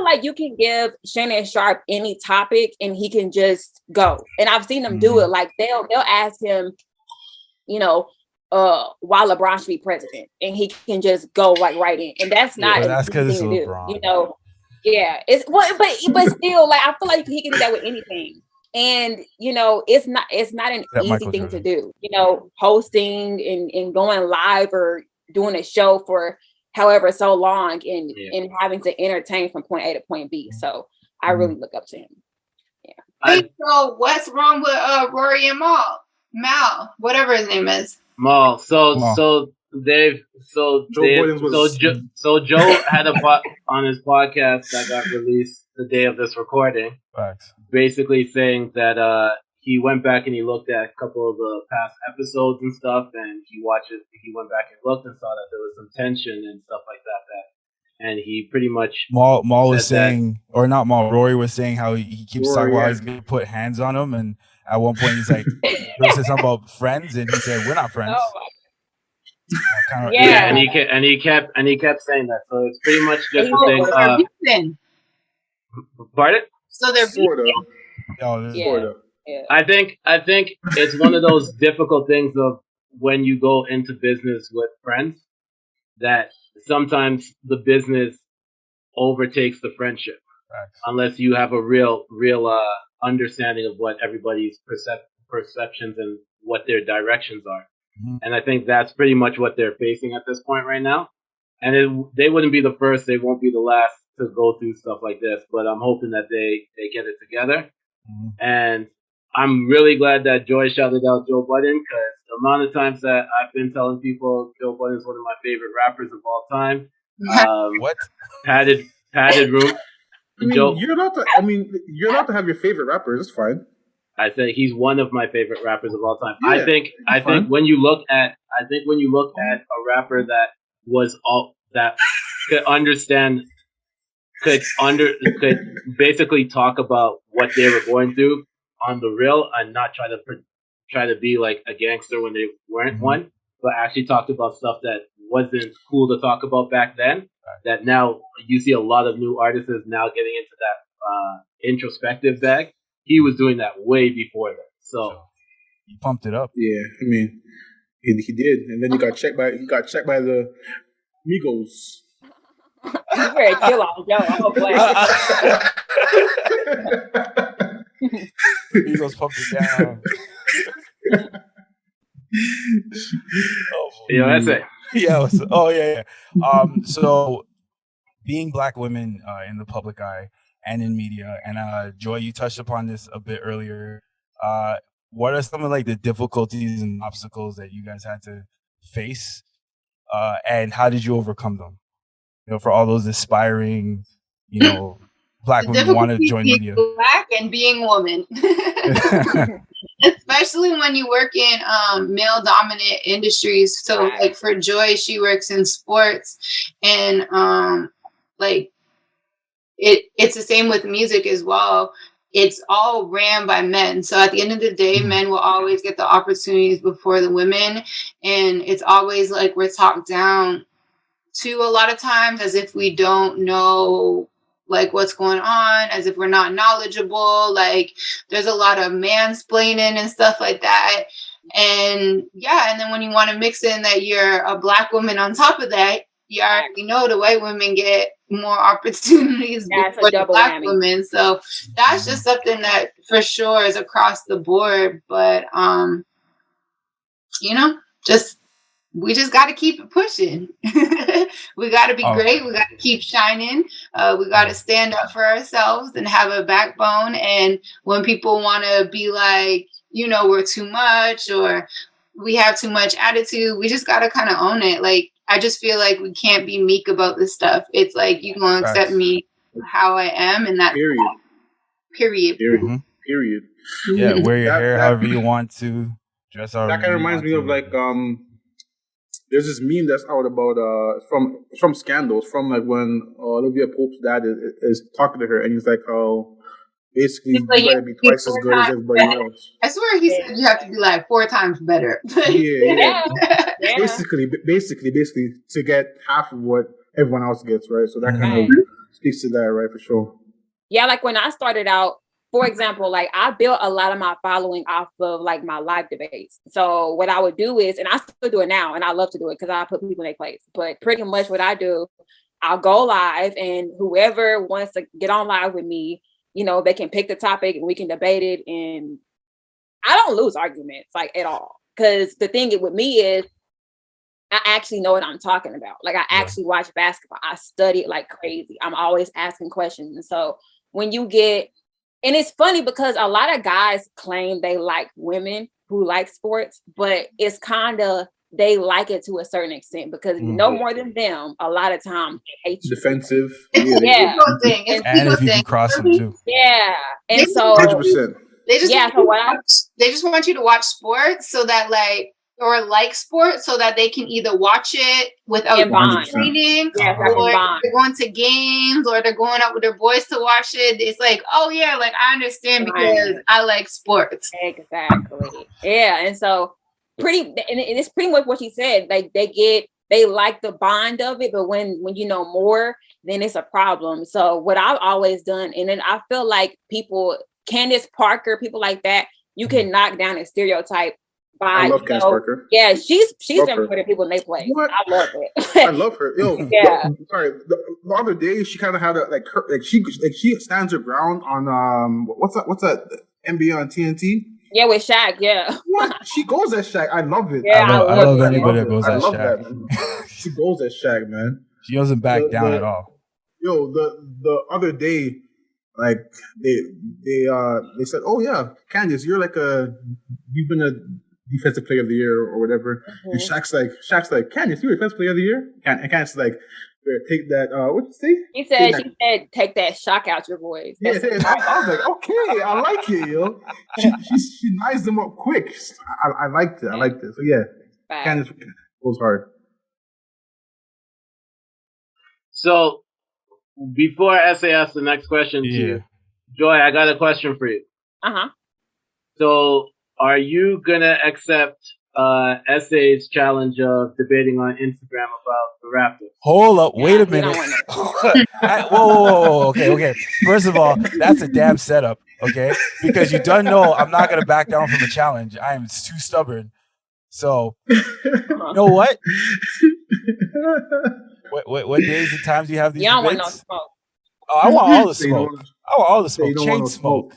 S6: like you can give Shannon Sharp any topic and he can just go. And I've seen them do it. Like they'll ask him, you know, why LeBron should be president, and he can just go like right in. And that's not
S5: that's because it's LeBron.
S6: You know, it's but still, like I feel like he can do that with anything. And you know, it's not an easy thing to do. You know, hosting and going live or doing a show for however so long and having to entertain from point A to point B. So I really look up to him.
S7: Yeah. So what's wrong with Rory and Mal, whatever his name is?
S3: Mal. So Joe had a on his podcast that got released the day of this recording.
S5: Facts.
S3: Basically saying that he went back and he looked at a couple of the past episodes and stuff, and he went back and looked and saw that there was some tension and stuff like that. And he pretty much
S5: Maul was saying, or not Maul, Rory was saying how he keeps talking about he's going to put hands on him, and At one point, he's like, he said something about friends, and he said, "We're not friends."
S6: Oh,
S3: Yeah, and he kept saying that. So it's pretty much just the thing. Pardon?
S7: So they're
S4: sort of.
S5: Sort of.
S6: Yeah.
S3: I think it's one of those difficult things of when you go into business with friends that sometimes the business overtakes the friendship unless you have a real understanding of what everybody's perceptions and what their directions are. Mm-hmm. And I think that's pretty much what they're facing at this point right now. And they wouldn't be the first, they won't be the last to go through stuff like this, but I'm hoping that they get it together. Mm-hmm. And I'm really glad that Joy shouted out Joe Budden, because the amount of times that I've been telling people Joe Budden is one of my favorite rappers of all time.
S5: What?
S3: Padded Room.
S4: You're allowed to have your favorite rappers. It's fine.
S3: I said he's one of my favorite rappers of all time. Yeah, I think when you look at a rapper that was all that could understand, could basically talk about what they were going through on the real and not try to be like a gangster when they weren't one, but actually talked about stuff that wasn't cool to talk about back then. That now you see a lot of new artists now getting into that introspective bag. He was doing that way before that. So
S5: he pumped it up.
S4: Yeah, I mean, he did, and then he got checked by the Migos.
S6: You better kill all Joe. I'm
S5: Migos pumped it down.
S3: That's it.
S5: Yeah. So being Black women in the public eye and in media, and Joy, you touched upon this a bit earlier. What are some of like the difficulties and obstacles that you guys had to face, and how did you overcome them? You know, for all those aspiring, Black women who want to join media.
S7: Black and being woman. Especially when you work in male dominant industries. So like for Joy, she works in sports, and it's the same with music as well. It's all ran by men. So at the end of the day, men will always get the opportunities before the women. And it's always like we're talked down to a lot of times as if we don't know like what's going on, as if we're not knowledgeable. Like there's a lot of mansplaining and stuff like that. And and then when you want to mix in that you're a Black woman on top of that, you already know the white women get more opportunities before the Black women. So that's just something that for sure is across the board. But we just got to keep it pushing. We got to be great. We got to keep shining. We got to stand up for ourselves and have a backbone. And when people want to be like, we're too much or we have too much attitude, we just got to kind of own it. Like, I just feel like we can't be meek about this stuff. It's like, you going to accept me how I am. And that's period.
S4: Mm-hmm. Period.
S5: Yeah, wear your hair however you want to. Dress however
S4: that kind of reminds me of like, there's this meme that's out about from Scandals, from like when Olivia Pope's dad is talking to her, and he's like, "Oh, basically you gotta be twice as good as everybody else."
S7: I swear he said you have to be like 4 times better.
S4: Yeah. Basically to get half of what everyone else gets, right? So that kind of speaks to that, right, for sure.
S6: Yeah, like when I started out, for example, like I built a lot of my following off of like my live debates. So what I would do is, and I still do it now, and I love to do it because I put people in their place. But pretty much what I do, I'll go live, and whoever wants to get on live with me, they can pick the topic and we can debate it. And I don't lose arguments like at all, because the thing with me is I actually know what I'm talking about. Like I actually watch basketball. I study it like crazy. I'm always asking questions. And so when you get, and it's funny because a lot of guys claim they like women who like sports, but it's kind of, they like it to a certain extent because if you know more than them, a lot of times they hate you.
S4: Defensive.
S7: It's a people thing.
S5: And if you can cross them too.
S6: Yeah. And so
S4: 100%.
S7: They just want you to watch sports so that like or like sports so that they can either watch it without training, or they're going to games, or they're going out with their boys to watch it. It's like, oh yeah, like I understand because I like sports.
S6: Exactly. Yeah, and so and it's pretty much what she said. Like they like the bond of it, but when you know more, then it's a problem. So what I've always done, and then I feel like people, Candace Parker, people like that, you can knock down a stereotype. I
S4: love Candace Parker.
S6: Yeah, she's important people when they play. What? I love it.
S4: I love her. Yo,
S6: yeah.
S4: Sorry, the other day she kind of had she stands her ground on what's that NBA on TNT?
S6: Yeah, with Shaq. Yeah.
S4: What? She goes at Shaq. I love it.
S5: Yeah, I love anybody that goes at Shaq.
S4: That, man. She goes at Shaq, man.
S5: She doesn't back down at all.
S4: Yo, the other day, like they said, oh yeah, Candace, you've been a defensive player of the year or whatever. Mm-hmm. And Shaq's like, Candace, you're a defensive player of the year? And Candace is like, take that, what'd you say?
S6: She said, take that shock out your voice.
S4: Yeah, I was like, okay, I like it, yo. She knifes them up quick. I liked it. So yeah, Candace goes hard.
S3: So, before SA asks the next question to you, Joy, I got a question for you.
S6: Uh-huh.
S3: So, are you gonna accept SA's challenge of debating on Instagram about the Raptors?
S5: Hold up, wait a minute. Whoa. Okay. First of all, that's a damn setup, okay? Because you don't know I'm not gonna back down from a challenge. I am too stubborn. So, you know what? What days and times do you have these debates?
S6: You don't want no smoke.
S5: Oh, I want all the smoke. Chain smoke.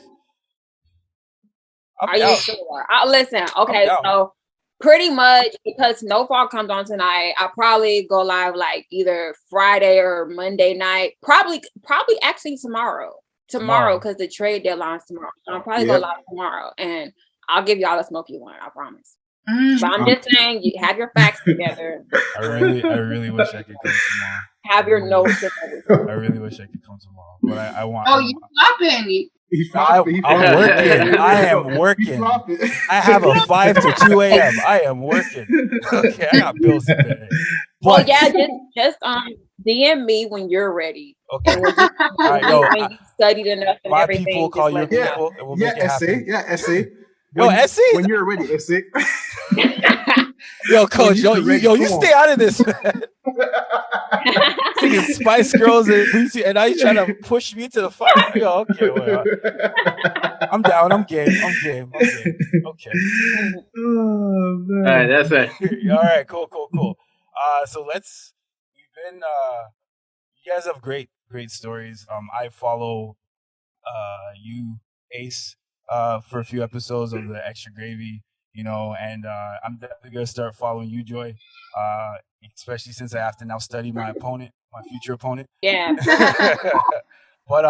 S6: Are you sure? Listen, okay, so pretty much because Snowfall comes on tonight, I'll probably go live like either Friday or Monday night. Probably actually tomorrow because the trade deadline's tomorrow. So I'll probably go live tomorrow and I'll give y'all the smoke you want, I promise. But I'm just saying, you have your facts together.
S5: I really wish I could come tomorrow.
S6: Have your notes together.
S5: I really wish I could come tomorrow, but I want.
S7: Oh, you flopping?
S5: I'm working. I am working. I have a 5 to 2 a.m. I am working. Okay, I got bills to pay.
S6: Well, yeah, just DM me when you're ready.
S5: Okay.
S6: When you studied enough and everything.
S5: My people call your people, and we'll make it happen.
S4: essay.
S5: Essay?
S4: When you're ready, essay.
S5: Yo, coach, you stay out of this, man. Singing Spice Girls and now you trying to push me to the fight. Yo, okay, well, I'm down. I'm game. Okay.
S4: Oh, man.
S3: All right, that's it.
S5: All right, cool. So you guys have great stories. I follow you, Ace, for a few episodes of the Extra Gravy, and I'm definitely gonna start following you, Joy, especially since I have to now study my future opponent.
S6: Yeah.
S5: But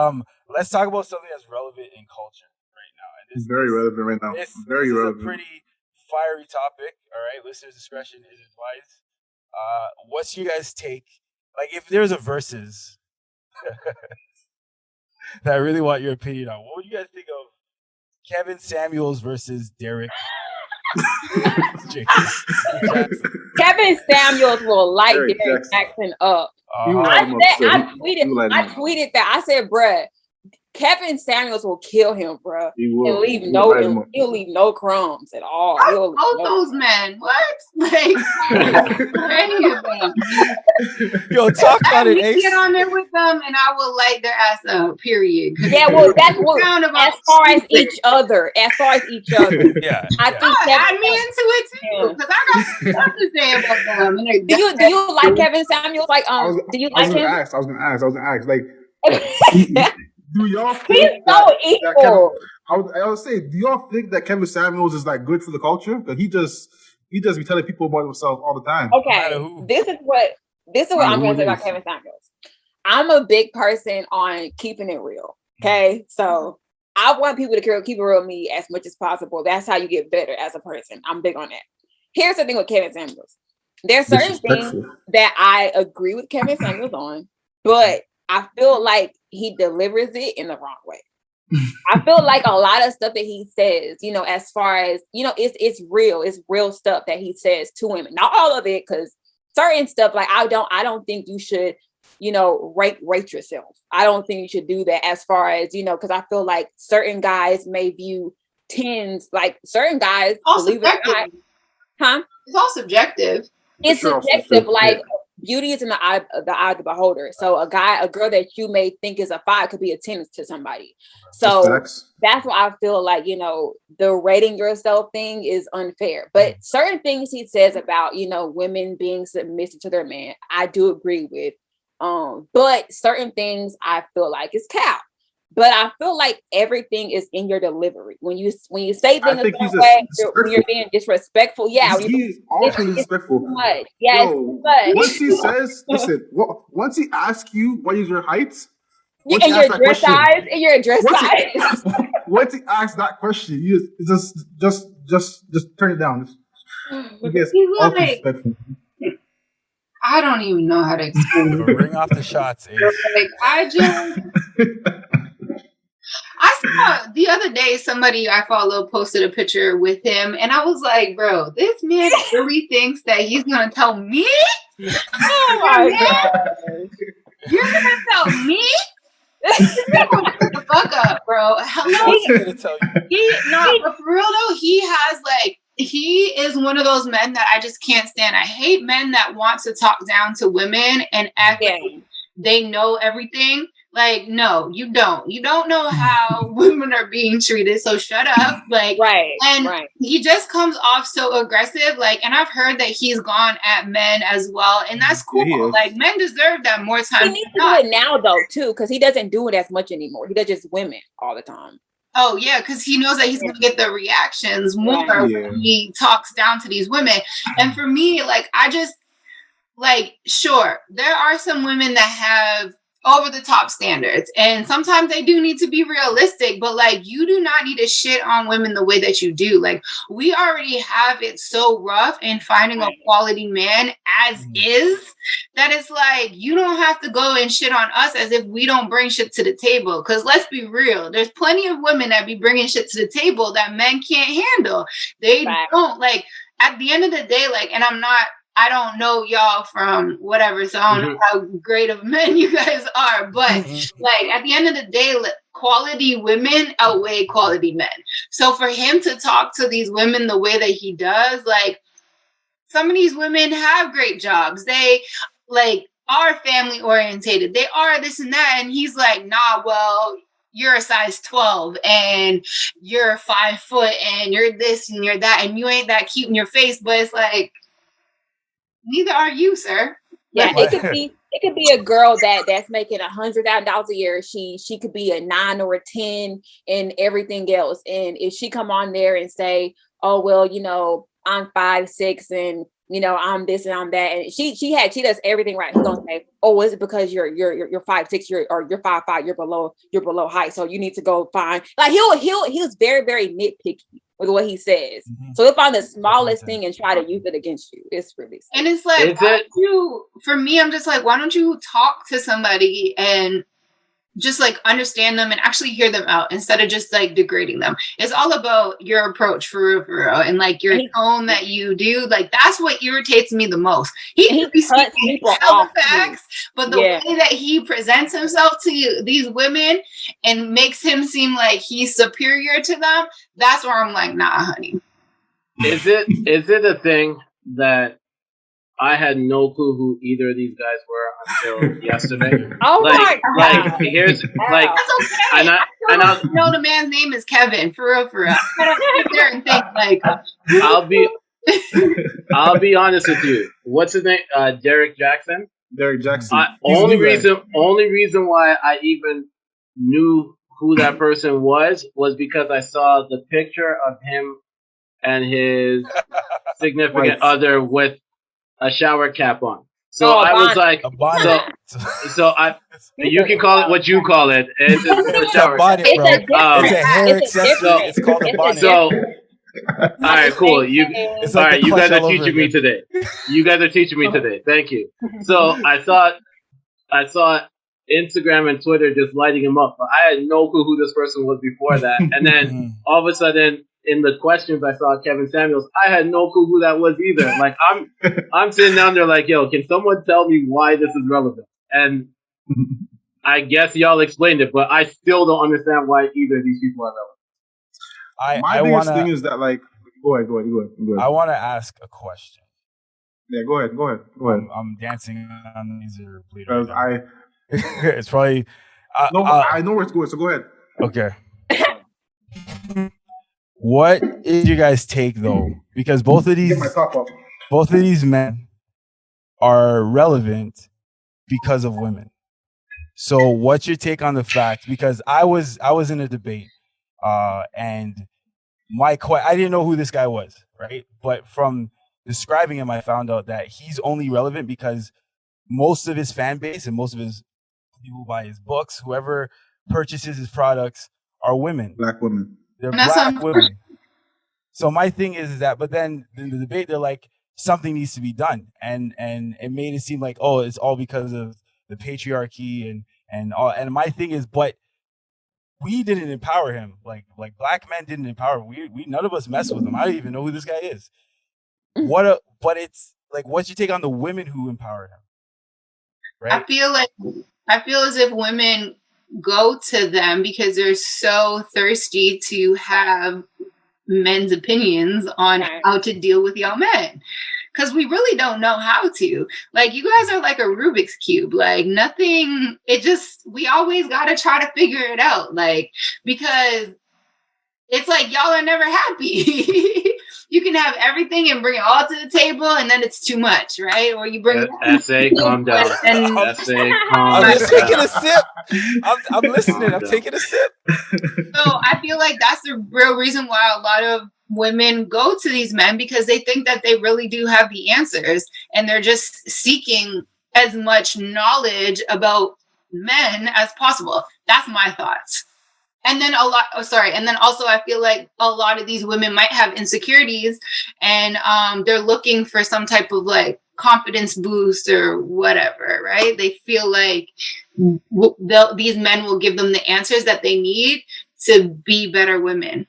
S5: let's talk about something that's relevant in culture right now. And
S4: it's very relevant right now.
S5: This
S4: relevant.
S5: Is a pretty fiery topic. All right, listeners' discretion is advised. What's your guys' take? Like, if there's a versus that I really want your opinion on, what would you guys think of Kevin Samuels versus Derrick?
S6: Kevin Samuels will light Derrick Jaxn up. I tweeted that. I said, bruh, Kevin Samuels will kill him, bruh. He'll leave no crumbs at all.
S7: Both those men. What? Like, any of them.
S5: Yo, talk about it, Ace.
S7: Get on there with them, and I will light their ass up. Period.
S6: Yeah, well, that's what. As far as each other. Yeah. I think
S7: I'd be into it too because I got stuff to say about them.
S6: Do you like Kevin Samuels? Like, do you like him?
S4: I was gonna ask. Like, do y'all think
S6: he's so equal?
S4: I would say, do y'all think that Kevin Samuels is like good for the culture? Because he just be telling people about himself all the time.
S6: Okay, this is what I'm going to say about Kevin Samuels. I'm a big person on keeping it real. Okay, so I want people to keep it real with me as much as possible. That's how you get better as a person. I'm big on that. Here's the thing with Kevin Samuels. There's certain things that I agree with Kevin Samuels on, but I feel like he delivers it in the wrong way. I feel like a lot of stuff that he says, you know, as far as, you know, it's real stuff that he says to women. Not all of it, because certain stuff, like I don't think you should, you know, rate yourself. I don't think you should do that as far as, you know, because I feel like certain guys may view tens, like certain guys, believe it or not,
S7: it's all subjective.
S6: It's subjective, like beauty is in the eye of the beholder. So a girl that you may think is a 5 could be a 10 to somebody. So that's why I feel like, you know, the rating yourself thing is unfair. But certain things he says about, you know, women being submissive to their man, I do agree with. But certain things I feel like is cap. But I feel like everything is in your delivery. When you say things a certain way, when you're being disrespectful. Yeah,
S4: he's awfully disrespectful.
S6: Too much. Yeah, it's too much.
S4: Once he says, listen, once he asks you what is your height,
S6: and your dress size,
S4: once he asks that question, you just turn it down. He's awfully disrespectful.
S7: I don't even know how to explain it.
S5: Ring off the shots, Ace.
S7: Like, I saw the other day somebody I follow posted a picture with him, and I was like, bro, this man really thinks that he's gonna tell me?
S6: Oh my God.
S7: You're gonna tell me? Shut the fuck up, bro. Hello. But for real though, he is one of those men that I just can't stand. I hate men that want to talk down to women and act like they know everything. Like, no, you don't. You don't know how women are being treated, so shut up. Like, he just comes off so aggressive. Like, and I've heard that he's gone at men as well, and that's cool. Yeah, like, men deserve that more time.
S6: He needs to do it now, though, too, because he doesn't do it as much anymore. He does just women all the time.
S7: Oh, yeah, because he knows that he's going to get the reactions more when he talks down to these women. And for me, like, I just, like, sure, there are some women that have over the top standards, and sometimes they do need to be realistic, but like, you do not need to shit on women the way that you do. Like, we already have it so rough in finding a quality man as is, that it's like, you don't have to go and shit on us as if we don't bring shit to the table. Because let's be real, there's plenty of women that be bringing shit to the table that men can't handle. They don't, like, at the end of the day, like, and I don't know y'all from whatever, so I don't know how great of men you guys are, but like, at the end of the day, quality women outweigh quality men. So for him to talk to these women the way that he does, like, some of these women have great jobs. They like are family orientated. They are this and that. And he's like, nah, well, you're a size 12 and you're 5 foot and you're this and you're that and you ain't that cute in your face, but it's like, neither are you, sir.
S6: Yeah, it could be a girl that's making $100,000 a year. She could be a 9 or a 10 and everything else. And if she come on there and say, "Oh well, you know, I'm 5'6" and you know I'm this and I'm that," and she does everything right, he's gonna say, "Oh, is it because you're 5'6", you're 5'5", you're below height, so you need to go find." Like he's very, very nitpicky with what he says. So he'll find the smallest thing and try to use it against you. It's really sad.
S7: And it's like, for me, I'm just like, why don't you talk to somebody and just like understand them and actually hear them out instead of just like degrading them. It's all about your approach for real. And like your tone that you do, like that's what irritates me the most. He cuts people off facts, but the way that he presents himself to these women and makes him seem like he's superior to them, that's where I'm like, nah, honey.
S3: Is it a thing that I had no clue who either of these guys were until yesterday?
S6: Oh my God!
S3: Like, here's like,
S7: that's okay. I know the man's name is Kevin. For real. I don't sit there and think like.
S3: I'll be honest with you. What's his name? Derrick Jaxn.
S4: Derrick Jaxn.
S3: Only reason why I even knew who that person was because I saw the picture of him and his significant other with a shower cap on. So I was like, you can call it what you call it. It's a shower cap.
S5: It's a hair accessory. It's called a bonnet.
S3: So, all right, cool. You guys are teaching me today. Thank you. So I saw Instagram and Twitter just lighting him up. But I had no clue who this person was before that. And then all of a sudden, in the questions, I saw Kevin Samuels. I had no clue who that was either. Like I'm sitting down there like, yo, can someone tell me why this is relevant? And I guess y'all explained it, but I still don't understand why either of these people are relevant.
S4: My biggest thing is that, like, go ahead.
S5: I want to ask a question.
S4: Yeah, go ahead.
S5: I'm dancing on these
S4: because
S5: it's probably.
S4: I know where it's going, so go ahead.
S5: Okay. What is your guys' take though? Because both of these men are relevant because of women. So what's your take on the fact? Because I was in a debate, and I didn't know who this guy was, right? But from describing him, I found out that he's only relevant because most of his fan base and most of his people who buy his books, whoever purchases his products, are women.
S4: Black women.
S5: They're black women. So my thing is that, but then in the debate, they're like, something needs to be done. And it made it seem like, oh, it's all because of the patriarchy and all. And my thing is, but we didn't empower him. Like black men didn't empower him. We none of us mess with him. I don't even know who this guy is. But it's like, what's your take on the women who empowered him? Right?
S7: I feel as if women go to them because they're so thirsty to have men's opinions on how to deal with y'all men. Because we really don't know how to. Like, you guys are like a Rubik's Cube. Like, nothing, we always got to try to figure it out. Like, because it's like y'all are never happy. You can have everything and bring it all to the table, and then it's too much, right? Or you bring
S3: essay, calm down. Essay, calm down.
S5: I'm just taking a sip. I'm listening. I'm taking a sip.
S7: So I feel like that's the real reason why a lot of women go to these men, because they think that they really do have the answers, and they're just seeking as much knowledge about men as possible. That's my thoughts. And then and then also I feel like a lot of these women might have insecurities, and they're looking for some type of like confidence boost or whatever, right? They feel like these men will give them the answers that they need to be better women.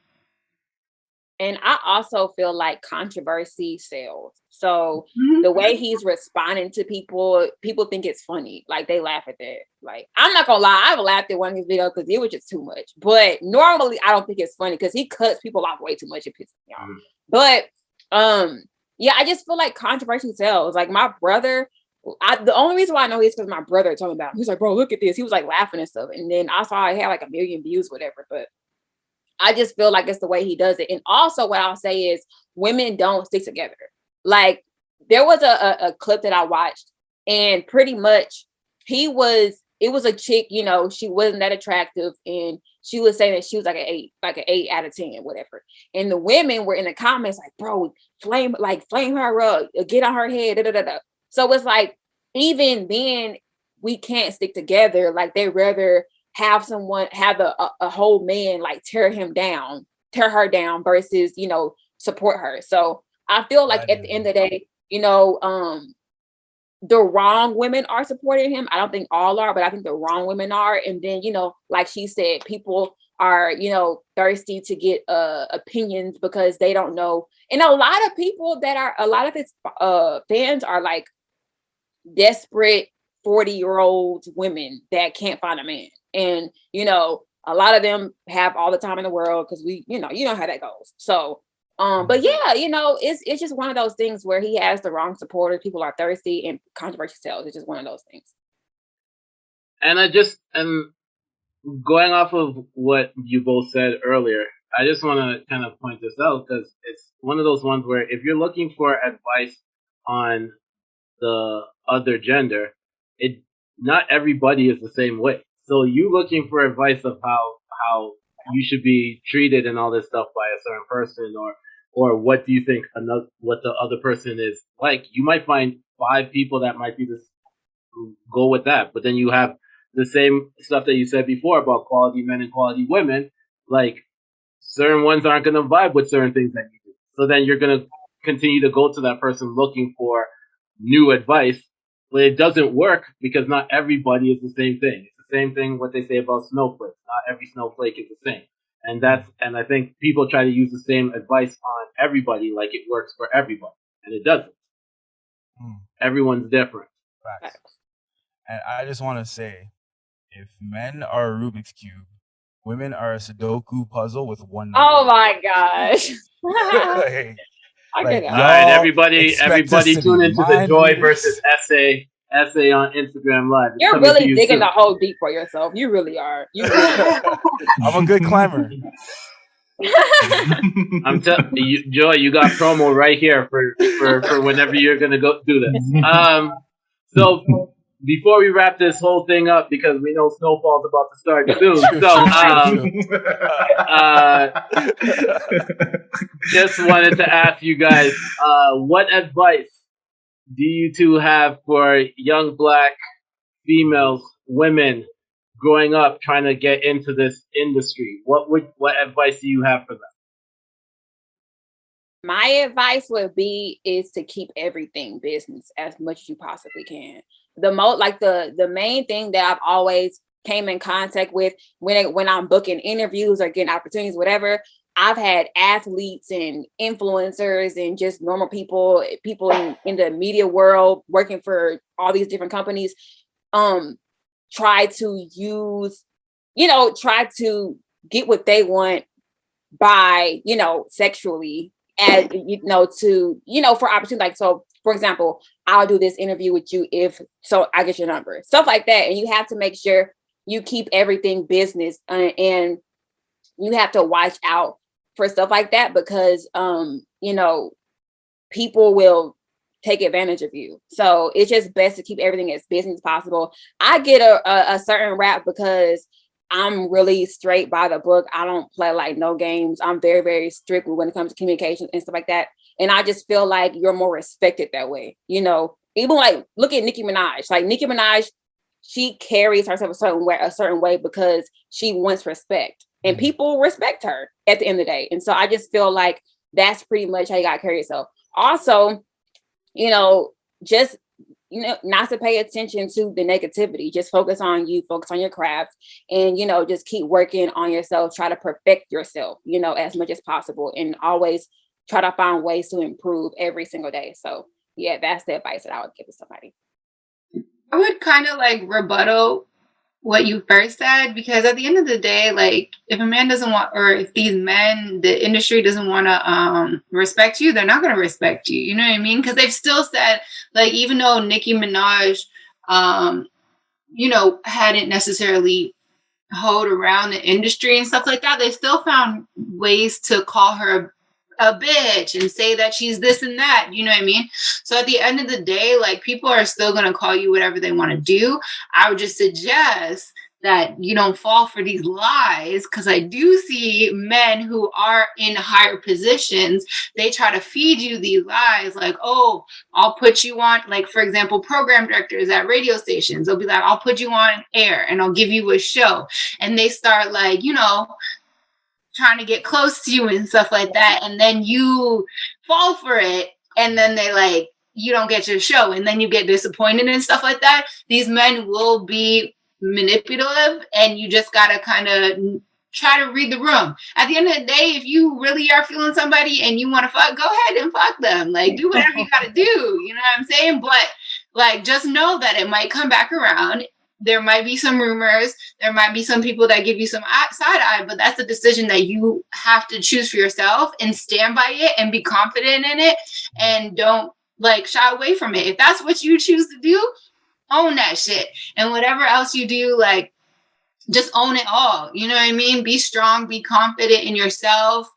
S6: And I also feel like controversy sells. So the way he's responding to people think it's funny. Like, they laugh at that. Like, I'm not gonna lie, I've laughed at one of his videos because it was just too much. But normally I don't think it's funny because he cuts people off way too much. It pisses me off. But yeah, I just feel like controversy sells. Like, my brother, the only reason why I know is because my brother told me about him. He's like, bro, look at this. He was like laughing and stuff. And then I saw it had like 1 million views, whatever. But I just feel like it's the way he does it. And also what I'll say is women don't stick together. Like, there was a clip that I watched, and pretty much it was a chick, you know, she wasn't that attractive, and she was saying that she was like an 8 out of 10, whatever. And the women were in the comments like, bro, flame her up, get on her head, da, da, da, da. So it's like, even then we can't stick together. Like, they rather have a whole man like tear her down versus, you know, support her. So I feel like at the end of the day, you know, the wrong women are supporting him. I don't think all are, but I think the wrong women are. And then, you know, like she said, people are, you know, thirsty to get opinions because they don't know. And a lot of his fans are like desperate 40-year-old women that can't find a man. And, you know, a lot of them have all the time in the world because you know how that goes. So, but yeah, you know, it's just one of those things where he has the wrong supporters. People are thirsty, and controversy sells. It's just one of those things.
S3: And going off of what you both said earlier, I just want to kind of point this out because it's one of those ones where if you're looking for advice on the other gender, not everybody is the same way. So you looking for advice of how you should be treated and all this stuff by a certain person, or what do you think what the other person is like? You might find 5 people that might be go with that, but then you have the same stuff that you said before about quality men and quality women. Like, certain ones aren't going to vibe with certain things that you do. So then you're going to continue to go to that person looking for new advice But it doesn't work because not everybody is the same thing. It's the same thing what they say about snowflakes. Not every snowflake is the same. And I think people try to use the same advice on everybody like it works for everybody. And it doesn't. Everyone's different.
S5: Facts. And I just want to say, if men are a Rubik's Cube, women are a Sudoku puzzle with one number.
S6: Oh my gosh.
S5: All
S3: right, everybody tune into the Joy versus Essay on Instagram Live.
S6: You're really digging the hole deep for yourself. You really are.
S5: I'm a good climber.
S3: I'm telling you, Joy, you got promo right here for whenever you're gonna go do this. So before we wrap this whole thing up, because we know snowfall's about to start soon, just wanted to ask you guys, what advice do you two have for young Black females, women growing up trying to get into this industry? What advice do you have for them?
S6: My advice is to keep everything business as much as you possibly can. The main thing that I've always came in contact with when I'm booking interviews or getting opportunities, whatever, I've had athletes and influencers and just normal people in the media world working for all these different companies, try to get what they want by, sexually, as for opportunity. Like, so for example, I'll do this interview with you if I get your number, stuff like that. And you have to make sure you keep everything business, and you have to watch out for stuff like that because, people will take advantage of you. So it's just best to keep everything as business as possible. I get a certain rap because I'm really straight by the book. I don't play like no games. I'm very, very strict when it comes to communication and stuff like that. And I just feel like you're more respected that way. Even like look at Nicki Minaj. Like Nicki Minaj, she carries herself a certain way because she wants respect, and people respect her at the end of the day. And so I just feel like that's pretty much how you gotta carry yourself. Also, just not to pay attention to the negativity. Just focus on you, focus on your craft, and just keep working on yourself. Try to perfect yourself, as much as possible, and always try to find ways to improve every single day. So yeah, that's the advice that I would give to somebody.
S7: I would kind of like rebuttal what you first said, because at the end of the day, like if a man doesn't want, or if these men, the industry doesn't want to respect you, they're not going to respect you. You know what I mean? Because they've still said, like, even though Nicki Minaj, hadn't necessarily hoed around the industry and stuff like that, they still found ways to call her a bitch and say that she's this and that, you know what I mean? So at the end of the day, like, people are still going to call you whatever they want to do. I would just suggest that you don't fall for these lies, because I do see men who are in higher positions, they try to feed you these lies like, oh, I'll put you on, like, for example, program directors at radio stations, they'll be like, I'll put you on air and I'll give you a show. And they start like, trying to get close to you and stuff like that, and then you fall for it, and then they like, you don't get your show, and then you get disappointed and stuff like that. These men will be manipulative, and you just gotta kind of try to read the room. At the end of the day, if you really are feeling somebody and you want to fuck, go ahead and fuck them. Like, do whatever you gotta do, you know what I'm saying? But like, just know that it might come back around. There might be some rumors. There might be some people that give you some side eye, but that's a decision that you have to choose for yourself and stand by it and be confident in it, and don't like shy away from it. If that's what you choose to do, own that shit. And whatever else you do, like, just own it all. You know what I mean? Be strong, be confident in yourself,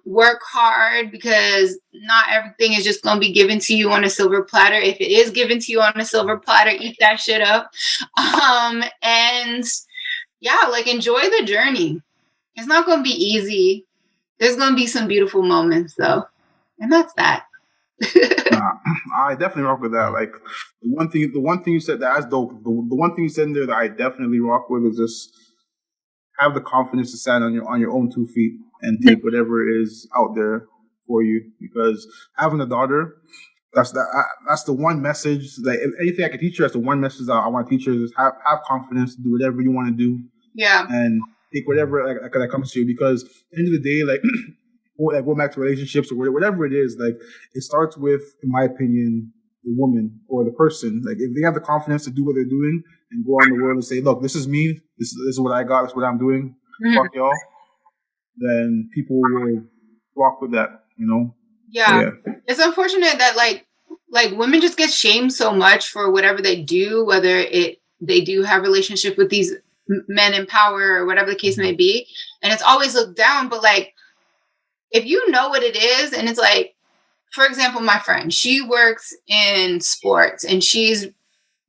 S7: work hard, because not everything is just going to be given to you on a silver platter. If it is given to you on a silver platter, eat that shit up. And yeah, like, enjoy the journey. It's not going to be easy. There's going to be some beautiful moments though. And that's that.
S4: I definitely rock with that. Like, the one thing you said that's dope. The one thing you said in there that I definitely rock with is just have the confidence to stand on your own 2 feet and take whatever is out there for you. Because having a daughter, That's the one message. Like anything I can teach you, that's the one message that I want to teach you is have confidence, do whatever you want to do.
S7: Yeah.
S4: And take whatever that comes to you, because at the end of the day, like going back to relationships or whatever it is, like it starts with, in my opinion, the woman or the person. Like if they have the confidence to do what they're doing and go out in the world and say, look, this is me, this is what I got, this is what I'm doing, fuck y'all, then people will rock with that, you know?
S7: Yeah. It's unfortunate that like women just get shamed so much for whatever they do, whether they do have relationship with these men in power or whatever the case may be. And it's always looked down. But like, if you know what it is, and it's like, for example, my friend, she works in sports and she's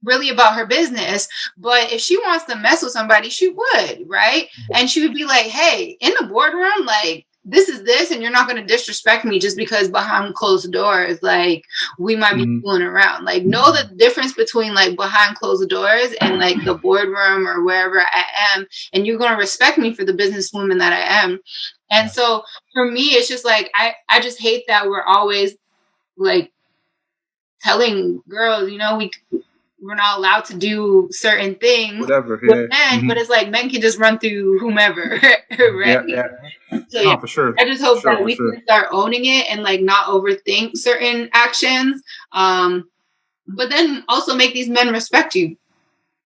S7: really about her business, but if she wants to mess with somebody, she would, right? And she would be like, hey, in the boardroom, like, this is this, and you're not going to disrespect me just because behind closed doors, like, we might be fooling around. Like, know the difference between, like, behind closed doors and, like, the boardroom or wherever I am, and you're going to respect me for the businesswoman that I am. And so, for me, it's just, like, I just hate that we're always, like, telling girls, you know, we're not allowed to do certain things with men, but it's like men can just run through whomever, right?
S4: Yeah.
S7: So,
S4: no, for sure.
S7: I just hope that we can start owning it and like not overthink certain actions, but then also make these men respect you,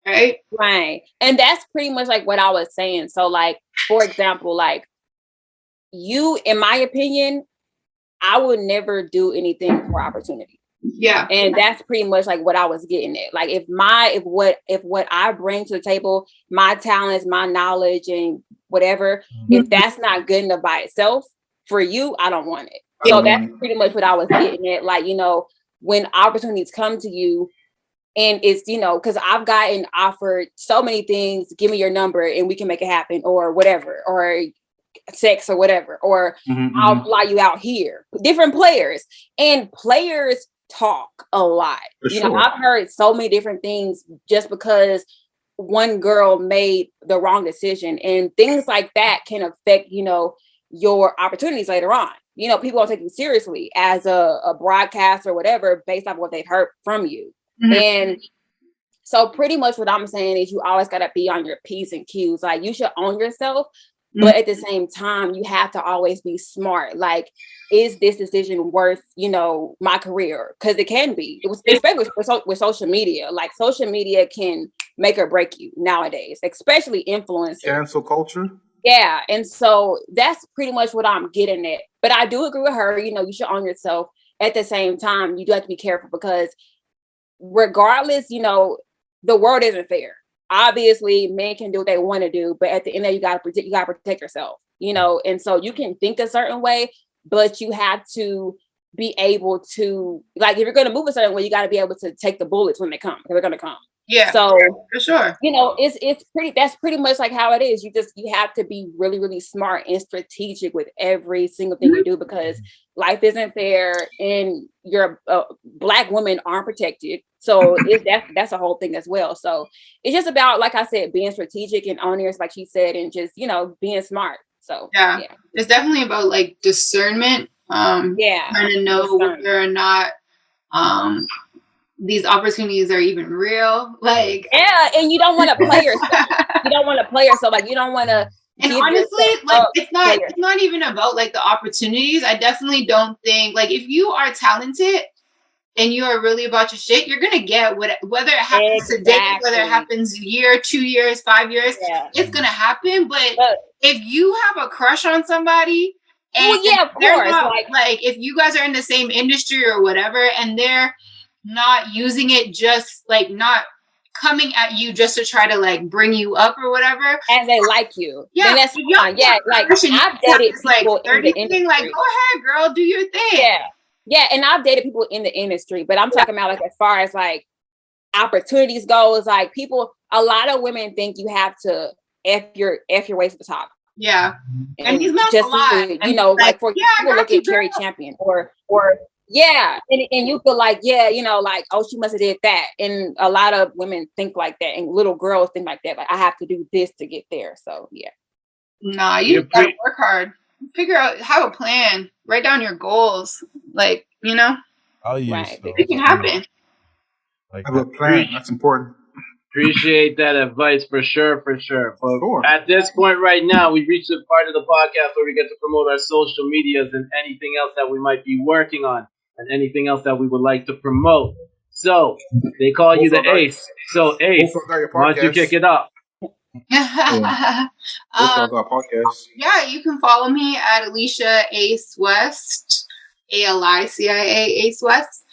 S7: right?
S6: Right. And that's pretty much like what I was saying. So like, for example, like you, in my opinion, I would never do anything for opportunity.
S7: Yeah.
S6: And that's pretty much like what I was getting at. Like if what I bring to the table, my talents, my knowledge and whatever, if that's not good enough by itself for you, I don't want it. So that's pretty much what I was getting at. Like, you know, when opportunities come to you and it's, you know, because I've gotten offered so many things, give me your number and we can make it happen or whatever, or sex or whatever, or I'll fly you out here. Different players, and players talk a lot. You know, I've heard so many different things just because one girl made the wrong decision, and things like that can affect, you know, your opportunities later on. You know, people don't take you seriously as a broadcaster or whatever based off what they've heard from you. And so pretty much what I'm saying is you always got to be on your P's and Q's. Like you should own yourself, but at the same time, you have to always be smart. Like, is this decision worth, you know, my career? Because it can be. It was especially with social media. Like, social media can make or break you nowadays, especially influencers.
S4: Cancel culture.
S6: Yeah, and so that's pretty much what I'm getting at. But I do agree with her. You know, you should own yourself. At the same time, you do have to be careful because, regardless, you know, the world isn't fair. Obviously, men can do what they want to do, but at the end of the day, you gotta protect yourself, you know. And so you can think a certain way, but you have to be able to, like, if you're going to move a certain way, you got to be able to take the bullets when they come. They're going to come.
S7: Yeah.
S6: So
S7: for sure,
S6: you know, that's pretty much like how it is. You have to be really, really smart and strategic with every single thing you do, because life isn't fair and your Black women aren't protected. So that's a whole thing as well. So it's just about, like I said, being strategic and honest, like she said, and just, you know, being smart. So
S7: yeah. It's definitely about like discernment. Trying to know whether or not these opportunities are even real. Like,
S6: yeah, and you don't want to play yourself. You don't want to play yourself. Like, you don't want to.
S7: And honestly, like, it's not even about like the opportunities. I definitely don't think, like, if you are talented and you are really about your shit, you're gonna get whether it happens today, whether it happens a year, 2 years, 5 years, it's gonna happen. But if you have a crush on somebody, and
S6: of course,
S7: not, like if you guys are in the same industry or whatever, and they're not using it, just like not coming at you just to try to like bring you up or whatever,
S6: as they like you,
S7: then
S6: that's fine. Yeah, like I've dated people in the industry.
S7: Like, go ahead, girl, do your thing.
S6: Yeah, and I've dated people in the industry, but I'm talking about like as far as like opportunities goes, like a lot of women think you have to F your way to the top.
S7: Yeah, and he's not
S6: just
S7: a lot.
S6: You know, like for people look at Carrie Champion or yeah, and you feel like, yeah, you know, like, oh, she must have did that, and a lot of women think like that, and little girls think like that, like I have to do this to get there. So yeah,
S7: nah, you gotta work hard, figure out, have a plan, write down your goals, like, you know.
S5: I'll use.
S6: Right.
S7: It can happen.
S5: Like
S4: Have a plan. That's important.
S3: Appreciate that advice for sure. But
S4: Sure.
S3: at this point right now, we reached the part of the podcast where we get to promote our social medias and anything else that we might be working on and anything else that we would like to promote. So they call you the Ace. So Ace, why don't you kick it up?
S7: Yeah, you can follow me at Alicia Ace West, ALICIA Ace West.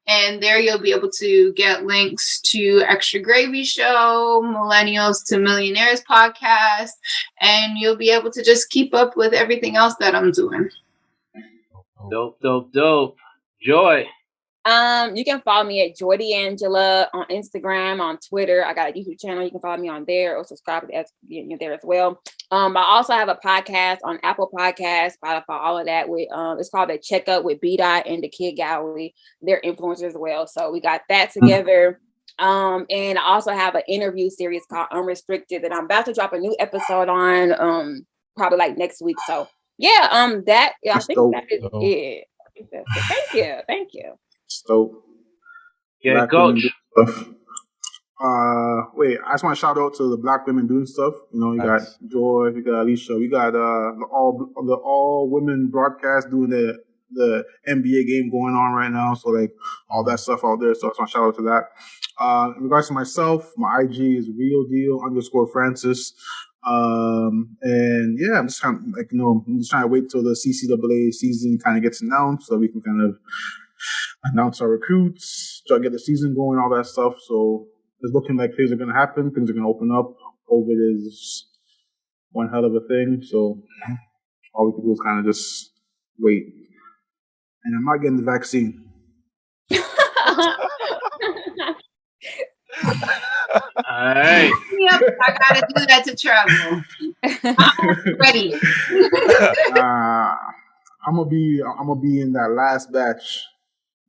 S7: And there you'll be able to get links to Extra Gravy Show, Millennials to Millionaires podcast, and you'll be able to just keep up with everything else that I'm doing.
S3: Dope. Joy.
S6: You can follow me at Joy D'Angela on Instagram, on Twitter. I got a YouTube channel. You can follow me on there or subscribe to there as well. I also have a podcast on Apple Podcasts, Spotify, all of that. With it's called The Checkup with B-Dot and the Kid Gallery. They're influencers as well. So we got that together. And I also have an interview series called Unrestricted that I'm about to drop a new episode on probably like next week. So yeah, I think that is it. Thank you.
S4: Dope.
S3: Yeah, Coach.
S4: Wait, I just want to shout out to the Black women doing stuff. You know, you got Joy, you got Alicia, we got the all women broadcast doing the NBA game going on right now. So like all that stuff out there. So I just want to shout out to that. In regards to myself, my IG is realdeal_Francis. And yeah, I'm just kind of I'm just trying to wait till the CCAA season kind of gets announced so we can kind of announce our recruits, try to get the season going, all that stuff. So it's looking like things are going to happen. Things are going to open up. COVID is one hell of a thing. So all we can do is kind of just wait. And I'm not getting the vaccine.
S3: All right.
S7: Yep, I got to do that to travel. I'm ready.
S4: I'm gonna be in that last batch.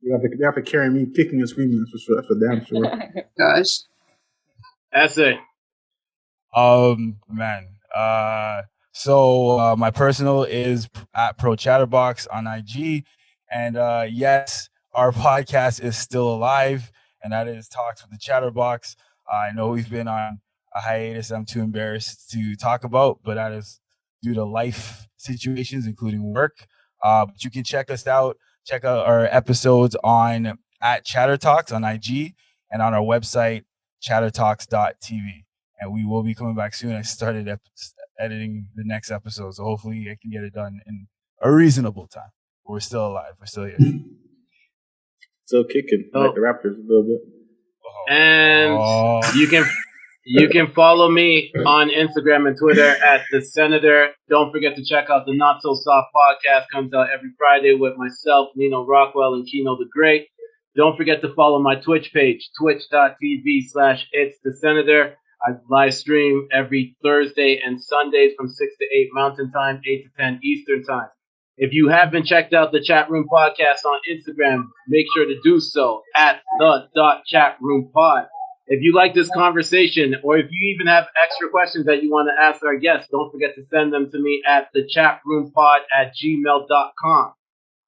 S4: They have to carry me kicking and screaming. That's for damn sure.
S7: Gosh.
S3: Essay.
S5: Man. So my personal is at Pro Chatterbox on IG, and yes, our podcast is still alive, and that is Talks with the Chatterbox. I know we've been on a hiatus I'm too embarrassed to talk about, but that is due to life situations, including work. But you can check us out. Check out our episodes on at Chatter Talks on IG and on our website, chattertalks.tv. And we will be coming back soon. I started editing the next episode, so hopefully I can get it done in a reasonable time. But we're still alive. We're still here.
S4: Still kicking like the Raptors a little bit.
S3: And you can follow me on Instagram and Twitter at The Senator. Don't forget to check out the Not So Soft podcast. Comes out every Friday with myself, Nino Rockwell, and Kino the Great. Don't forget to follow my Twitch page, twitch.tv/It's The Senator. I live stream every Thursday and Sundays from 6 to 8 Mountain Time, 8 to 10 Eastern Time. If you haven't checked out the Chatroom Podcast on Instagram, make sure to do so at @the.chatroompod. If you like this conversation, or if you even have extra questions that you want to ask our guests, don't forget to send them to me at thechatroompod@gmail.com.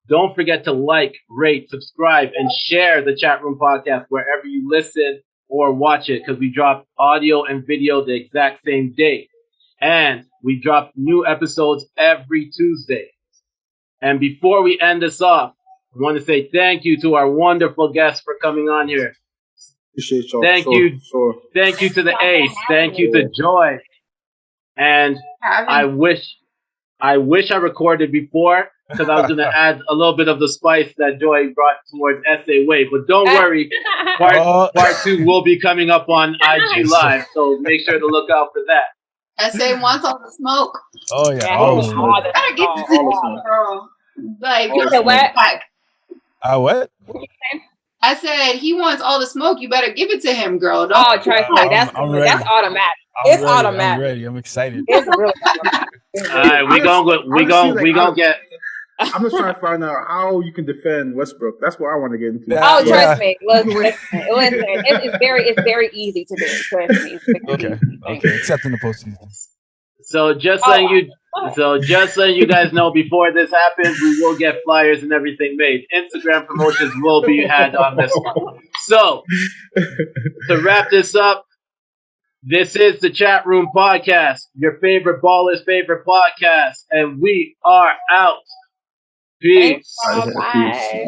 S3: Don't forget to like, rate, subscribe, and share the Chatroom Podcast wherever you listen or watch it, because we drop audio and video the exact same day. And we drop new episodes every Tuesday. And before we end this off, I want to say thank you to our wonderful guests for coming on here.
S4: Appreciate y'all.
S3: Thank you to the Ace. Thank you to Joy. And I wish I recorded before, because I was going to add a little bit of the spice that Joy brought towards Essay Way. But don't worry, part 2 will be coming up on IG Live, so make sure to look out for that.
S7: Essay wants all the smoke.
S5: Oh, yeah.
S7: Gotta get this girl. Like,
S6: you said what?
S5: What?
S7: I said he wants all the smoke. You better give it to him, girl.
S6: Trust me, that's automatic. It's automatic.
S5: I'm ready. I'm excited.
S6: It's really automatic.
S3: All right, we gonna get.
S4: I'm just trying to find out how you can defend Westbrook. That's what I want to get into.
S6: Trust me. Listen. It's very easy to do. Trust me.
S5: Okay. Except in the postseason.
S3: So just letting So just so you guys know, before this happens, we will get flyers and everything made. Instagram promotions will be had on this one. So, to wrap this up, this is the Chatroom Podcast, your favorite baller's favorite podcast, and we are out. Peace.
S6: Bye.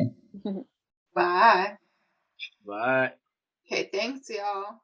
S7: Bye.
S3: Bye.
S7: Okay, thanks, y'all.